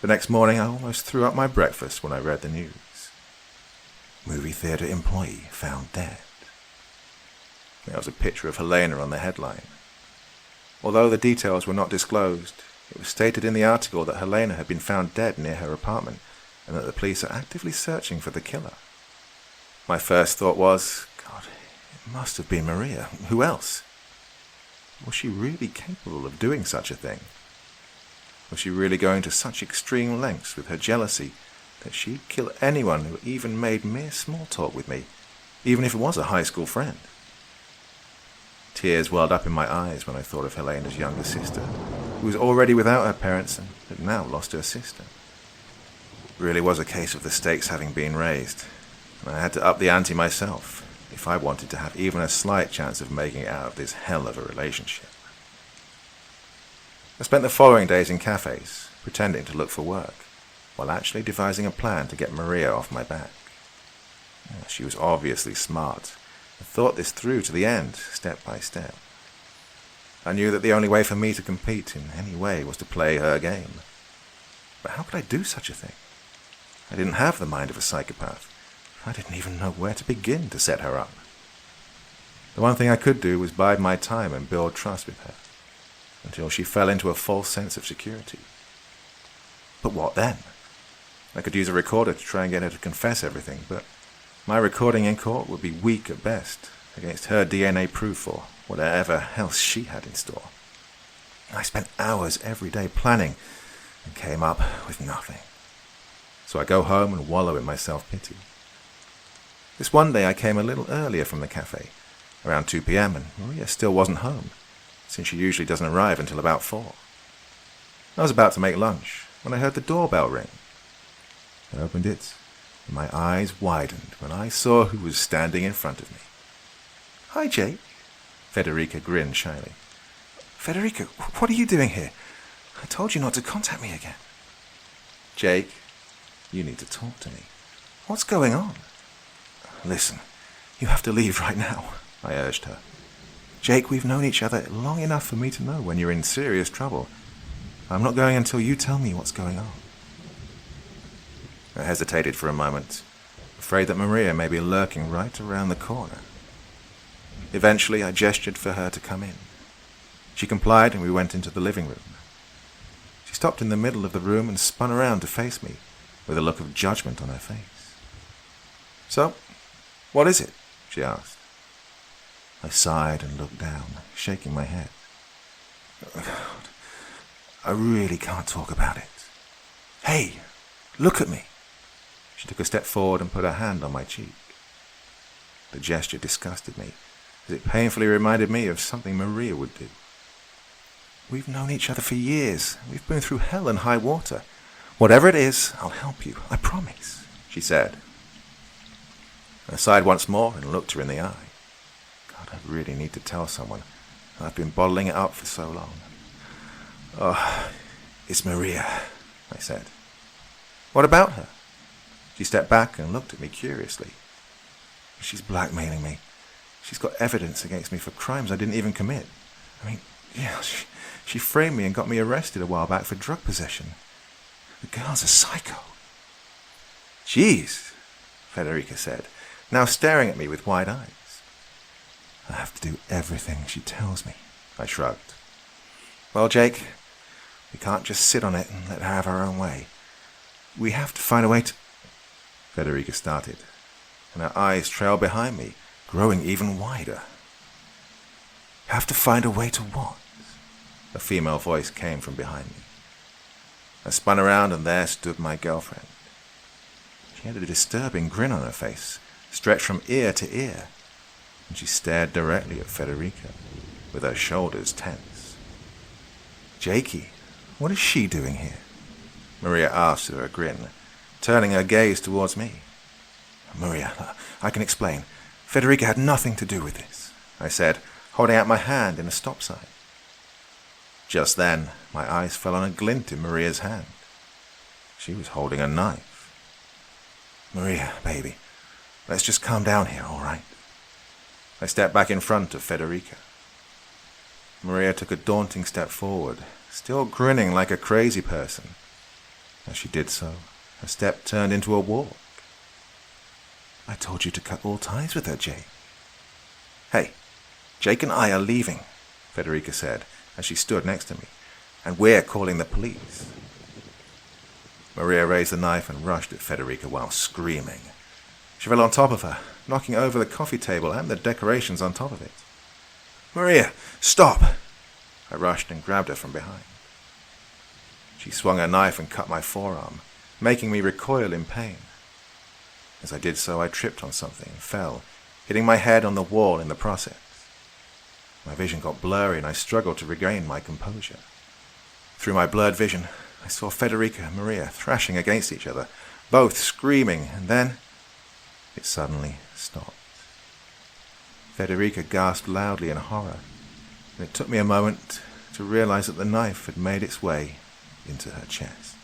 Speaker 3: The next morning I almost threw up my breakfast when I read the news. "Movie theater employee found dead." There was a picture of Helena on the headline. Although the details were not disclosed, it was stated in the article that Helena had been found dead near her apartment and that the police are actively searching for the killer. My first thought was, God, it must have been Maria. Who else? Was she really capable of doing such a thing? Was she really going to such extreme lengths with her jealousy that she'd kill anyone who even made mere small talk with me, even if it was a high school friend? Tears welled up in my eyes when I thought of Helena's younger sister, who was already without her parents and had now lost her sister. It really was a case of the stakes having been raised, and I had to up the ante myself if I wanted to have even a slight chance of making it out of this hell of a relationship. I spent the following days in cafes, pretending to look for work, while actually devising a plan to get Maria off my back. She was obviously smart, and thought this through to the end, step by step. I knew that the only way for me to compete in any way was to play her game. But how could I do such a thing? I didn't have the mind of a psychopath. I didn't even know where to begin to set her up. The one thing I could do was bide my time and build trust with her, until she fell into a false sense of security. But what then? I could use a recorder to try and get her to confess everything, but my recording in court would be weak at best against her DNA proof or whatever else she had in store. I spent hours every day planning and came up with nothing. So I go home and wallow in my self-pity. This one day I came a little earlier from the cafe, around 2 p.m, and Maria still wasn't home. since she usually doesn't arrive until about 4. I was about to make lunch when I heard the doorbell ring. I opened it, and my eyes widened when I saw who was standing in front of me. "Hi, Jake." Federica grinned shyly. "Federica, what are you doing here? I told you not to contact me again." "Jake, you need to talk to me. What's going on?" "Listen, you have to leave right now," I urged her. "Jake, we've known each other long enough for me to know when you're in serious trouble. I'm not going until you tell me what's going on." I hesitated for a moment, afraid that Maria may be lurking right around the corner. Eventually, I gestured for her to come in. She complied and we went into the living room. She stopped in the middle of the room and spun around to face me, with a look of judgment on her face. "So, what is it?" she asked. I sighed and looked down, shaking my head. "Oh, God, I really can't talk about it. Hey, look at me." She took a step forward and put her hand on my cheek. The gesture disgusted me, as it painfully reminded me of something Maria would do. "We've known each other for years. We've been through hell and high water. Whatever it is, I'll help you, I promise," she said. I sighed once more and looked her in the eye. God, I really need to tell someone. I've been bottling it up for so long. "Oh, it's Maria," I said. "What about her?" She stepped back and looked at me curiously. "She's blackmailing me. She's got evidence against me for crimes I didn't even commit. She framed me and got me arrested a while back for drug possession. The girl's a psycho." "Jeez," Federica said, now staring at me with wide eyes. "I have to do everything she tells me," I shrugged. "Well, Jake, we can't just sit on it and let her have her own way. We have to find a way to—" Federica started, and her eyes trailed behind me, growing even wider. "Have to find a way to what?" A female voice came from behind me. I spun around and there stood my girlfriend. She had a disturbing grin on her face, stretched from ear to ear, and she stared directly at Federica, with her shoulders tense. "Jakey, what is she doing here?" Maria asked with her grin, turning her gaze towards me. "Maria, I can explain. Federica had nothing to do with this," I said, holding out my hand in a stop sign. Just then, my eyes fell on a glint in Maria's hand. She was holding a knife. "Maria, baby, let's just calm down here, all right?" I stepped back in front of Federica. Maria took a daunting step forward, still grinning like a crazy person. As she did so, her step turned into a walk. "I told you to cut all ties with her, Jake." "Hey, Jake and I are leaving," Federica said as she stood next to me, "and we're calling the police." Maria raised the knife and rushed at Federica while screaming. She fell on top of her, knocking over the coffee table and the decorations on top of it. "Maria, stop!" I rushed and grabbed her from behind. She swung her knife and cut my forearm, making me recoil in pain. As I did so, I tripped on something and fell, hitting my head on the wall in the process. My vision got blurry and I struggled to regain my composure. Through my blurred vision, I saw Federica and Maria thrashing against each other, both screaming, and then it suddenly stopped. Federica gasped loudly in horror, and it took me a moment to realize that the knife had made its way into her chest.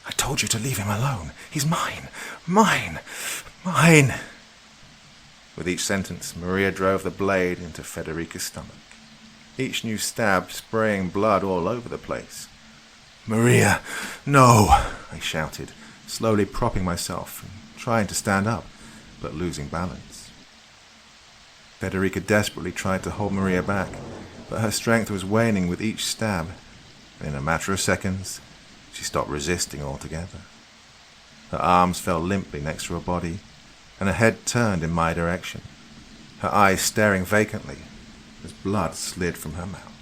Speaker 3: "I told you to leave him alone. He's mine, mine, mine." With each sentence, Maria drove the blade into Federica's stomach, each new stab spraying blood all over the place. "Maria, no!" I shouted, slowly propping myself and trying to stand up, but losing balance. Federica desperately tried to hold Maria back, but her strength was waning with each stab, and in a matter of seconds, she stopped resisting altogether. Her arms fell limply next to her body, and her head turned in my direction, her eyes staring vacantly as blood slid from her mouth.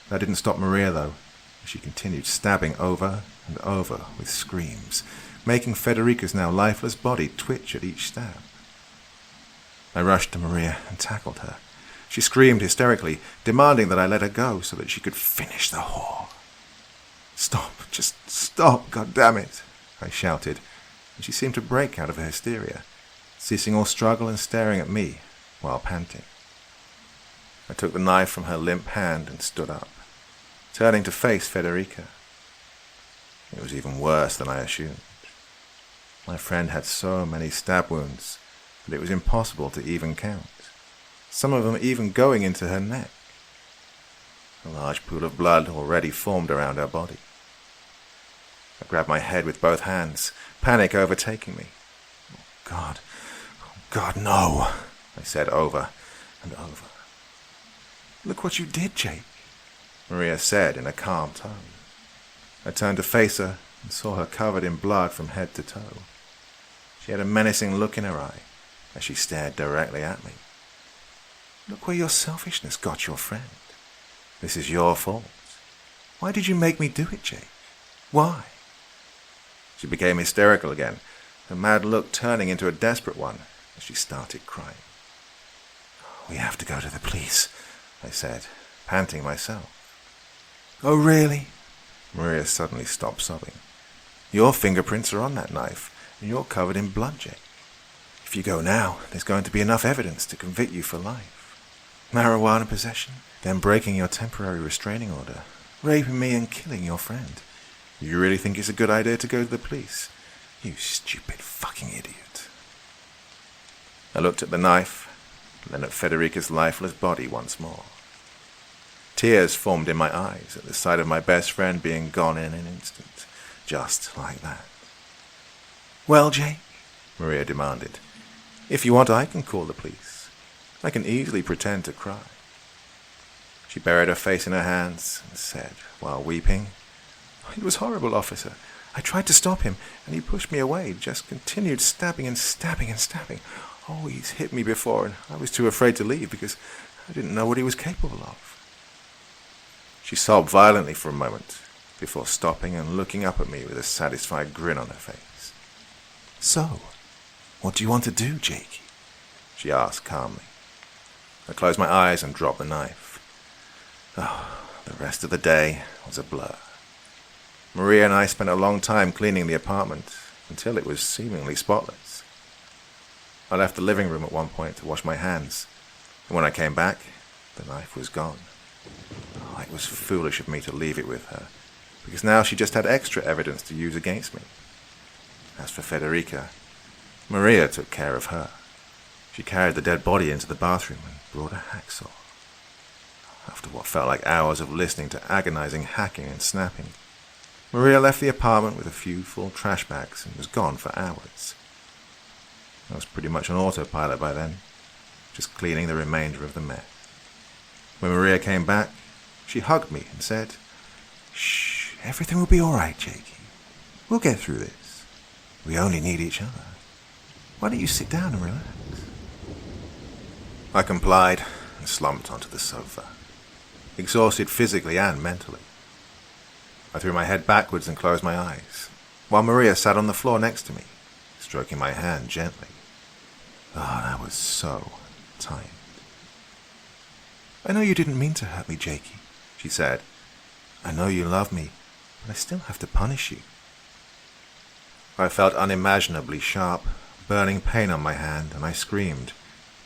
Speaker 3: That didn't stop Maria, though, as she continued stabbing over and over with screams, making Federica's now lifeless body twitch at each stab. I rushed to Maria and tackled her, She screamed hysterically, demanding that I let her go so that she could finish the whore. "Stop, just stop, goddammit," I shouted, and she seemed to break out of her hysteria, ceasing all struggle and staring at me while panting. I took the knife from her limp hand and stood up, turning to face Federica. It was even worse than I assumed. My friend had so many stab wounds that it was impossible to even count, some of them even going into her neck. A large pool of blood already formed around her body. I grabbed my head with both hands, panic overtaking me. Oh, God, no," I said over and over. "Look what you did, Jake," Maria said in a calm tone. I turned to face her and saw her covered in blood from head to toe. She had a menacing look in her eye as she stared directly at me. "Look where your selfishness got your friend. This is your fault. Why did you make me do it, Jake? Why?" She became hysterical again, her mad look turning into a desperate one as she started crying. "We have to go to the police," I said, panting myself. "Oh, really?" Maria suddenly stopped sobbing. "Your fingerprints are on that knife, and you're covered in blood, Jake. If you go now, there's going to be enough evidence to convict you for life. Marijuana possession, then breaking your temporary restraining order, raping me and killing your friend. You really think it's a good idea to go to the police? You stupid fucking idiot." I looked at the knife, then at Federica's lifeless body once more. Tears formed in my eyes at the sight of my best friend being gone in an instant, just like that. "Well, Jake," Maria demanded, "if you want, I can call the police. I can easily pretend to cry." She buried her face in her hands and said, while weeping, "It was horrible, officer. I tried to stop him, and he pushed me away, just continued stabbing and stabbing and stabbing. Oh, he's hit me before, and I was too afraid to leave because I didn't know what he was capable of." She sobbed violently for a moment, before stopping and looking up at me with a satisfied grin on her face. "So, what do you want to do, Jakey?" she asked calmly. I closed my eyes and dropped the knife. Oh, the rest of the day was a blur. Maria and I spent a long time cleaning the apartment until it was seemingly spotless. I left the living room at one point to wash my hands, and when I came back, the knife was gone. Oh, it was foolish of me to leave it with her, because now she just had extra evidence to use against me. As for Federica, Maria took care of her. She carried the dead body into the bathroom and brought a hacksaw. After what felt like hours of listening to agonizing hacking and snapping, Maria left the apartment with a few full trash bags and was gone for hours. I was pretty much on autopilot by then, just cleaning the remainder of the mess. When Maria came back, she hugged me and said, "Shh, everything will be all right, Jakey. We'll get through this. We only need each other. Why don't you sit down and relax?" I complied and slumped onto the sofa, exhausted physically and mentally. I threw my head backwards and closed my eyes, while Maria sat on the floor next to me, stroking my hand gently. Oh, I was so tired. "I know you didn't mean to hurt me, Jakey," she said. "I know you love me, but I still have to punish you." I felt unimaginably sharp, burning pain on my hand, and I screamed,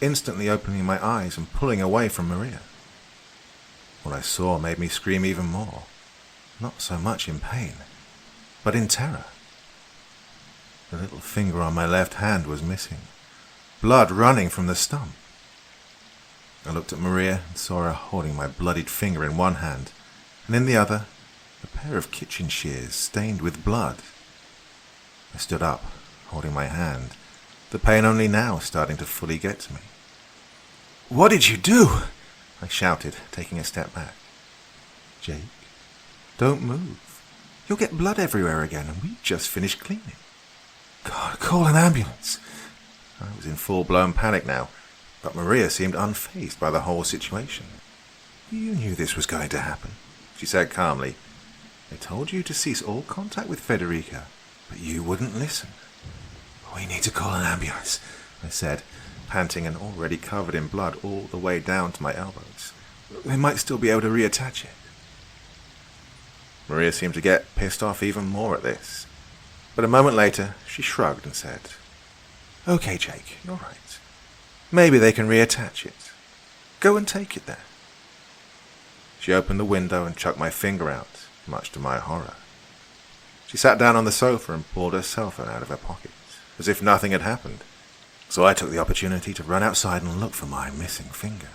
Speaker 3: instantly opening my eyes and pulling away from Maria. What I saw made me scream even more, not so much in pain, but in terror. The little finger on my left hand was missing, blood running from the stump. I looked at Maria and saw her holding my bloodied finger in one hand, and in the other, a pair of kitchen shears stained with blood. I stood up, holding my hand, the pain only now starting to fully get to me. "What did you do?" I shouted, taking a step back. "Jake, don't move. You'll get blood everywhere again, and we just finished cleaning. God, call an ambulance." I was in full-blown panic now, but Maria seemed unfazed by the whole situation. "You knew this was going to happen," she said calmly. "I told you to cease all contact with Federica, but you wouldn't listen." "We need to call an ambulance," I said, panting and already covered in blood all the way down to my elbows. They might still be able to reattach it. Maria seemed to get pissed off even more at this, but a moment later she shrugged and said, "Okay, Jake, you're right. Maybe they can reattach it. Go and take it there." She opened the window and chucked my finger out, much to my horror. She sat down on the sofa and pulled her cell phone out of her pocket, as if nothing had happened. So I took the opportunity to run outside and look for my missing finger.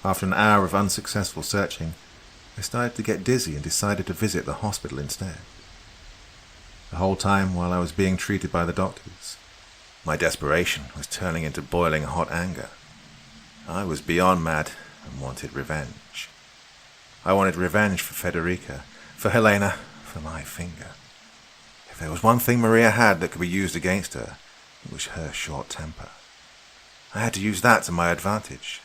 Speaker 3: After an hour of unsuccessful searching, I started to get dizzy and decided to visit the hospital instead. The whole time while I was being treated by the doctors, my desperation was turning into boiling hot anger. I was beyond mad and wanted revenge. I wanted revenge for Federica, for Helena, for my finger. If there was one thing Maria had that could be used against her, it was her short temper. I had to use that to my advantage.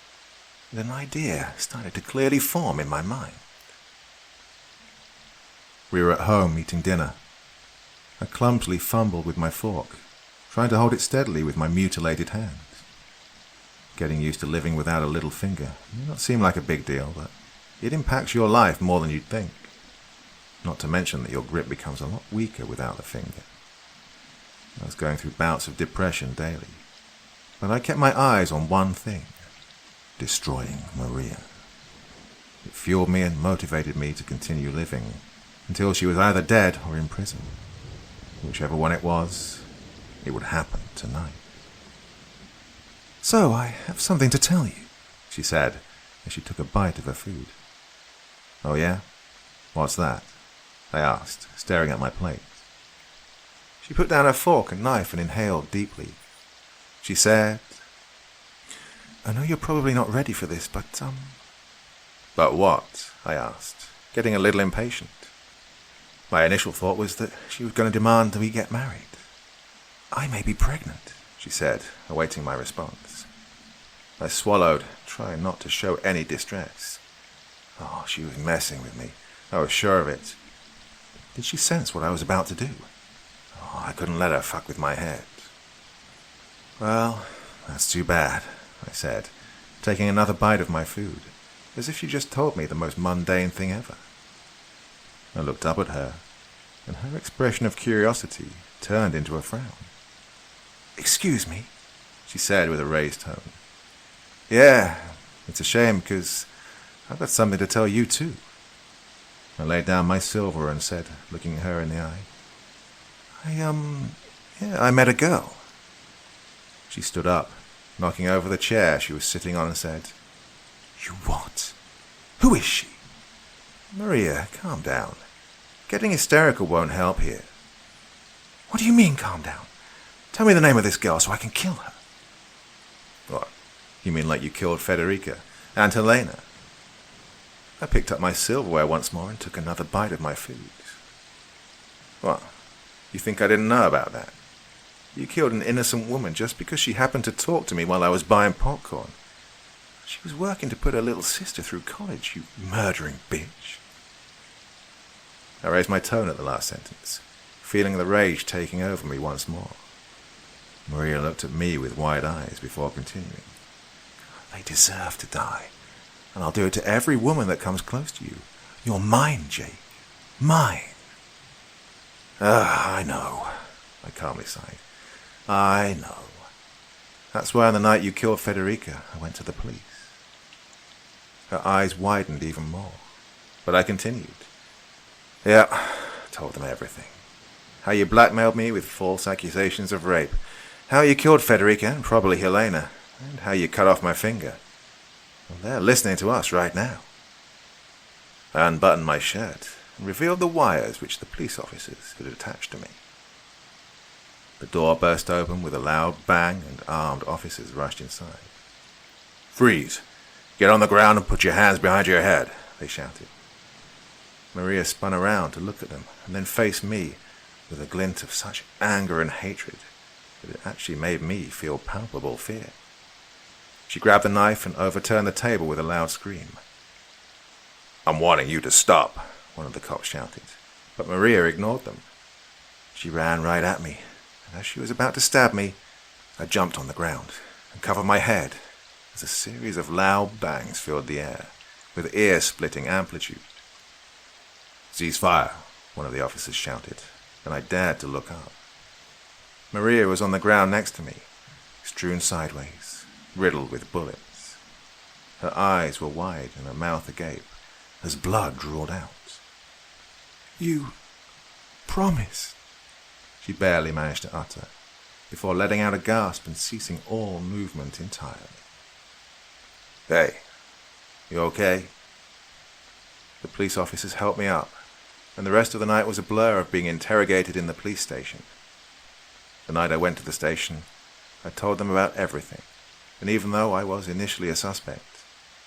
Speaker 3: And an idea started to clearly form in my mind. We were at home eating dinner. I clumsily fumbled with my fork, trying to hold it steadily with my mutilated hands. Getting used to living without a little finger may not seem like a big deal, but it impacts your life more than you'd think. Not to mention that your grip becomes a lot weaker without the finger. I was going through bouts of depression daily, but I kept my eyes on one thing: destroying Maria. It fueled me and motivated me to continue living until she was either dead or in prison. Whichever one it was, it would happen tonight. "So, I have something to tell you," she said as she took a bite of her food. "Oh yeah? What's that?" I asked, staring at my plate. She put down her fork and knife and inhaled deeply. She said, "I know you're probably not ready for this, but But what?" I asked, getting a little impatient. My initial thought was that she was going to demand that we get married. "I may be pregnant," she said, awaiting my response. I swallowed, trying not to show any distress. Oh, she was messing with me. I was sure of it. Did she sense what I was about to do? Oh, I couldn't let her fuck with my head. "Well, that's too bad," I said, taking another bite of my food, as if she just told me the most mundane thing ever. I looked up at her, and her expression of curiosity turned into a frown. "Excuse me," she said with a raised tone. "Yeah, it's a shame, because I've got something to tell you too." I laid down my silver and said, looking her in the eye, I met a girl." She stood up, knocking over the chair she was sitting on, and said, "You what? Who is she?" "Maria, calm down. Getting hysterical won't help here." "What do you mean, calm down? Tell me the name of this girl so I can kill her." "What, you mean like you killed Federica and Helena?" I picked up my silverware once more and took another bite of my food. "What, you think I didn't know about that? You killed an innocent woman just because she happened to talk to me while I was buying popcorn. She was working to put her little sister through college, you murdering bitch." I raised my tone at the last sentence, feeling the rage taking over me once more. Maria looked at me with wide eyes before continuing. "They deserve to die, and I'll do it to every woman that comes close to you. You're mine, Jake. Mine." "I know," I calmly sighed. "I know. That's why on the night you killed Federica, I went to the police." Her eyes widened even more, but I continued. "Yeah, told them everything. How you blackmailed me with false accusations of rape, how you killed Federica and probably Helena, and how you cut off my finger. Well, they're listening to us right now." I unbuttoned my shirt and revealed the wires which the police officers had attached to me. The door burst open with a loud bang and armed officers rushed inside. "Freeze! Get on the ground and put your hands behind your head," they shouted. Maria spun around to look at them and then faced me with a glint of such anger and hatred that it actually made me feel palpable fear. She grabbed the knife and overturned the table with a loud scream. "I'm wanting you to stop," one of the cops shouted, but Maria ignored them. She ran right at me, and as she was about to stab me, I jumped on the ground, and covered my head as a series of loud bangs filled the air, with ear-splitting amplitude. "Cease fire," one of the officers shouted, and I dared to look up. Maria was on the ground next to me, strewn sideways, riddled with bullets. Her eyes were wide and her mouth agape, as blood drooled out. "You promised," she barely managed to utter, before letting out a gasp and ceasing all movement entirely. "Hey, you okay?" The police officers helped me up, and the rest of the night was a blur of being interrogated in the police station. The night I went to the station, I told them about everything, and even though I was initially a suspect,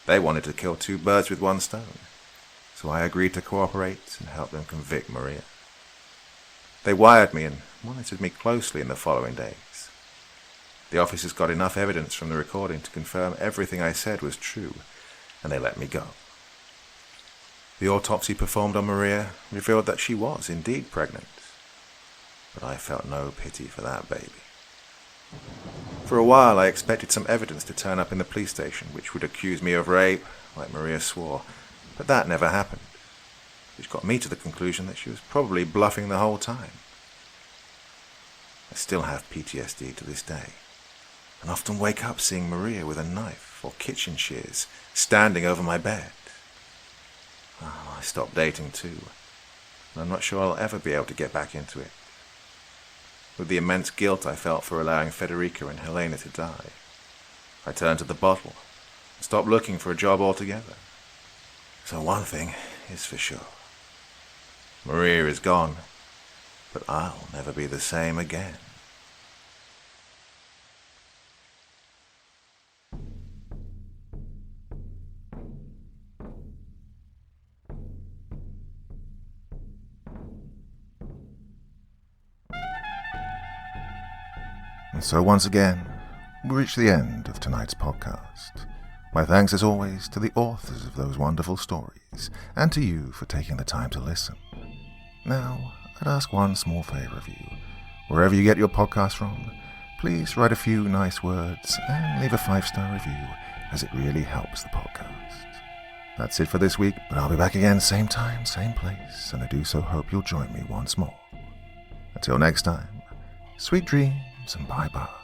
Speaker 3: they wanted to kill two birds with one stone, so I agreed to cooperate and help them convict Maria. They wired me and monitored me closely in the following days. The officers got enough evidence from the recording to confirm everything I said was true, and they let me go. The autopsy performed on Maria revealed that she was indeed pregnant, but I felt no pity for that baby. For a while I expected some evidence to turn up in the police station which would accuse me of rape, like Maria swore, but that never happened, which got me to the conclusion that she was probably bluffing the whole time. I still have PTSD to this day, and often wake up seeing Maria with a knife or kitchen shears standing over my bed. Oh, I stopped dating too, and I'm not sure I'll ever be able to get back into it. With the immense guilt I felt for allowing Federica and Helena to die, I turned to the bottle and stopped looking for a job altogether. So one thing is for sure. Maria is gone, but I'll never be the same again.
Speaker 2: And so once again, we reach the end of tonight's podcast. My thanks as always to the authors of those wonderful stories, and to you for taking the time to listen. Now, I'd ask one small favor of you. Wherever you get your podcast from, please write a few nice words and leave a 5-star review, as it really helps the podcast. That's it for this week, but I'll be back again same time, same place, and I do so hope you'll join me once more. Until next time, sweet dreams and bye-bye.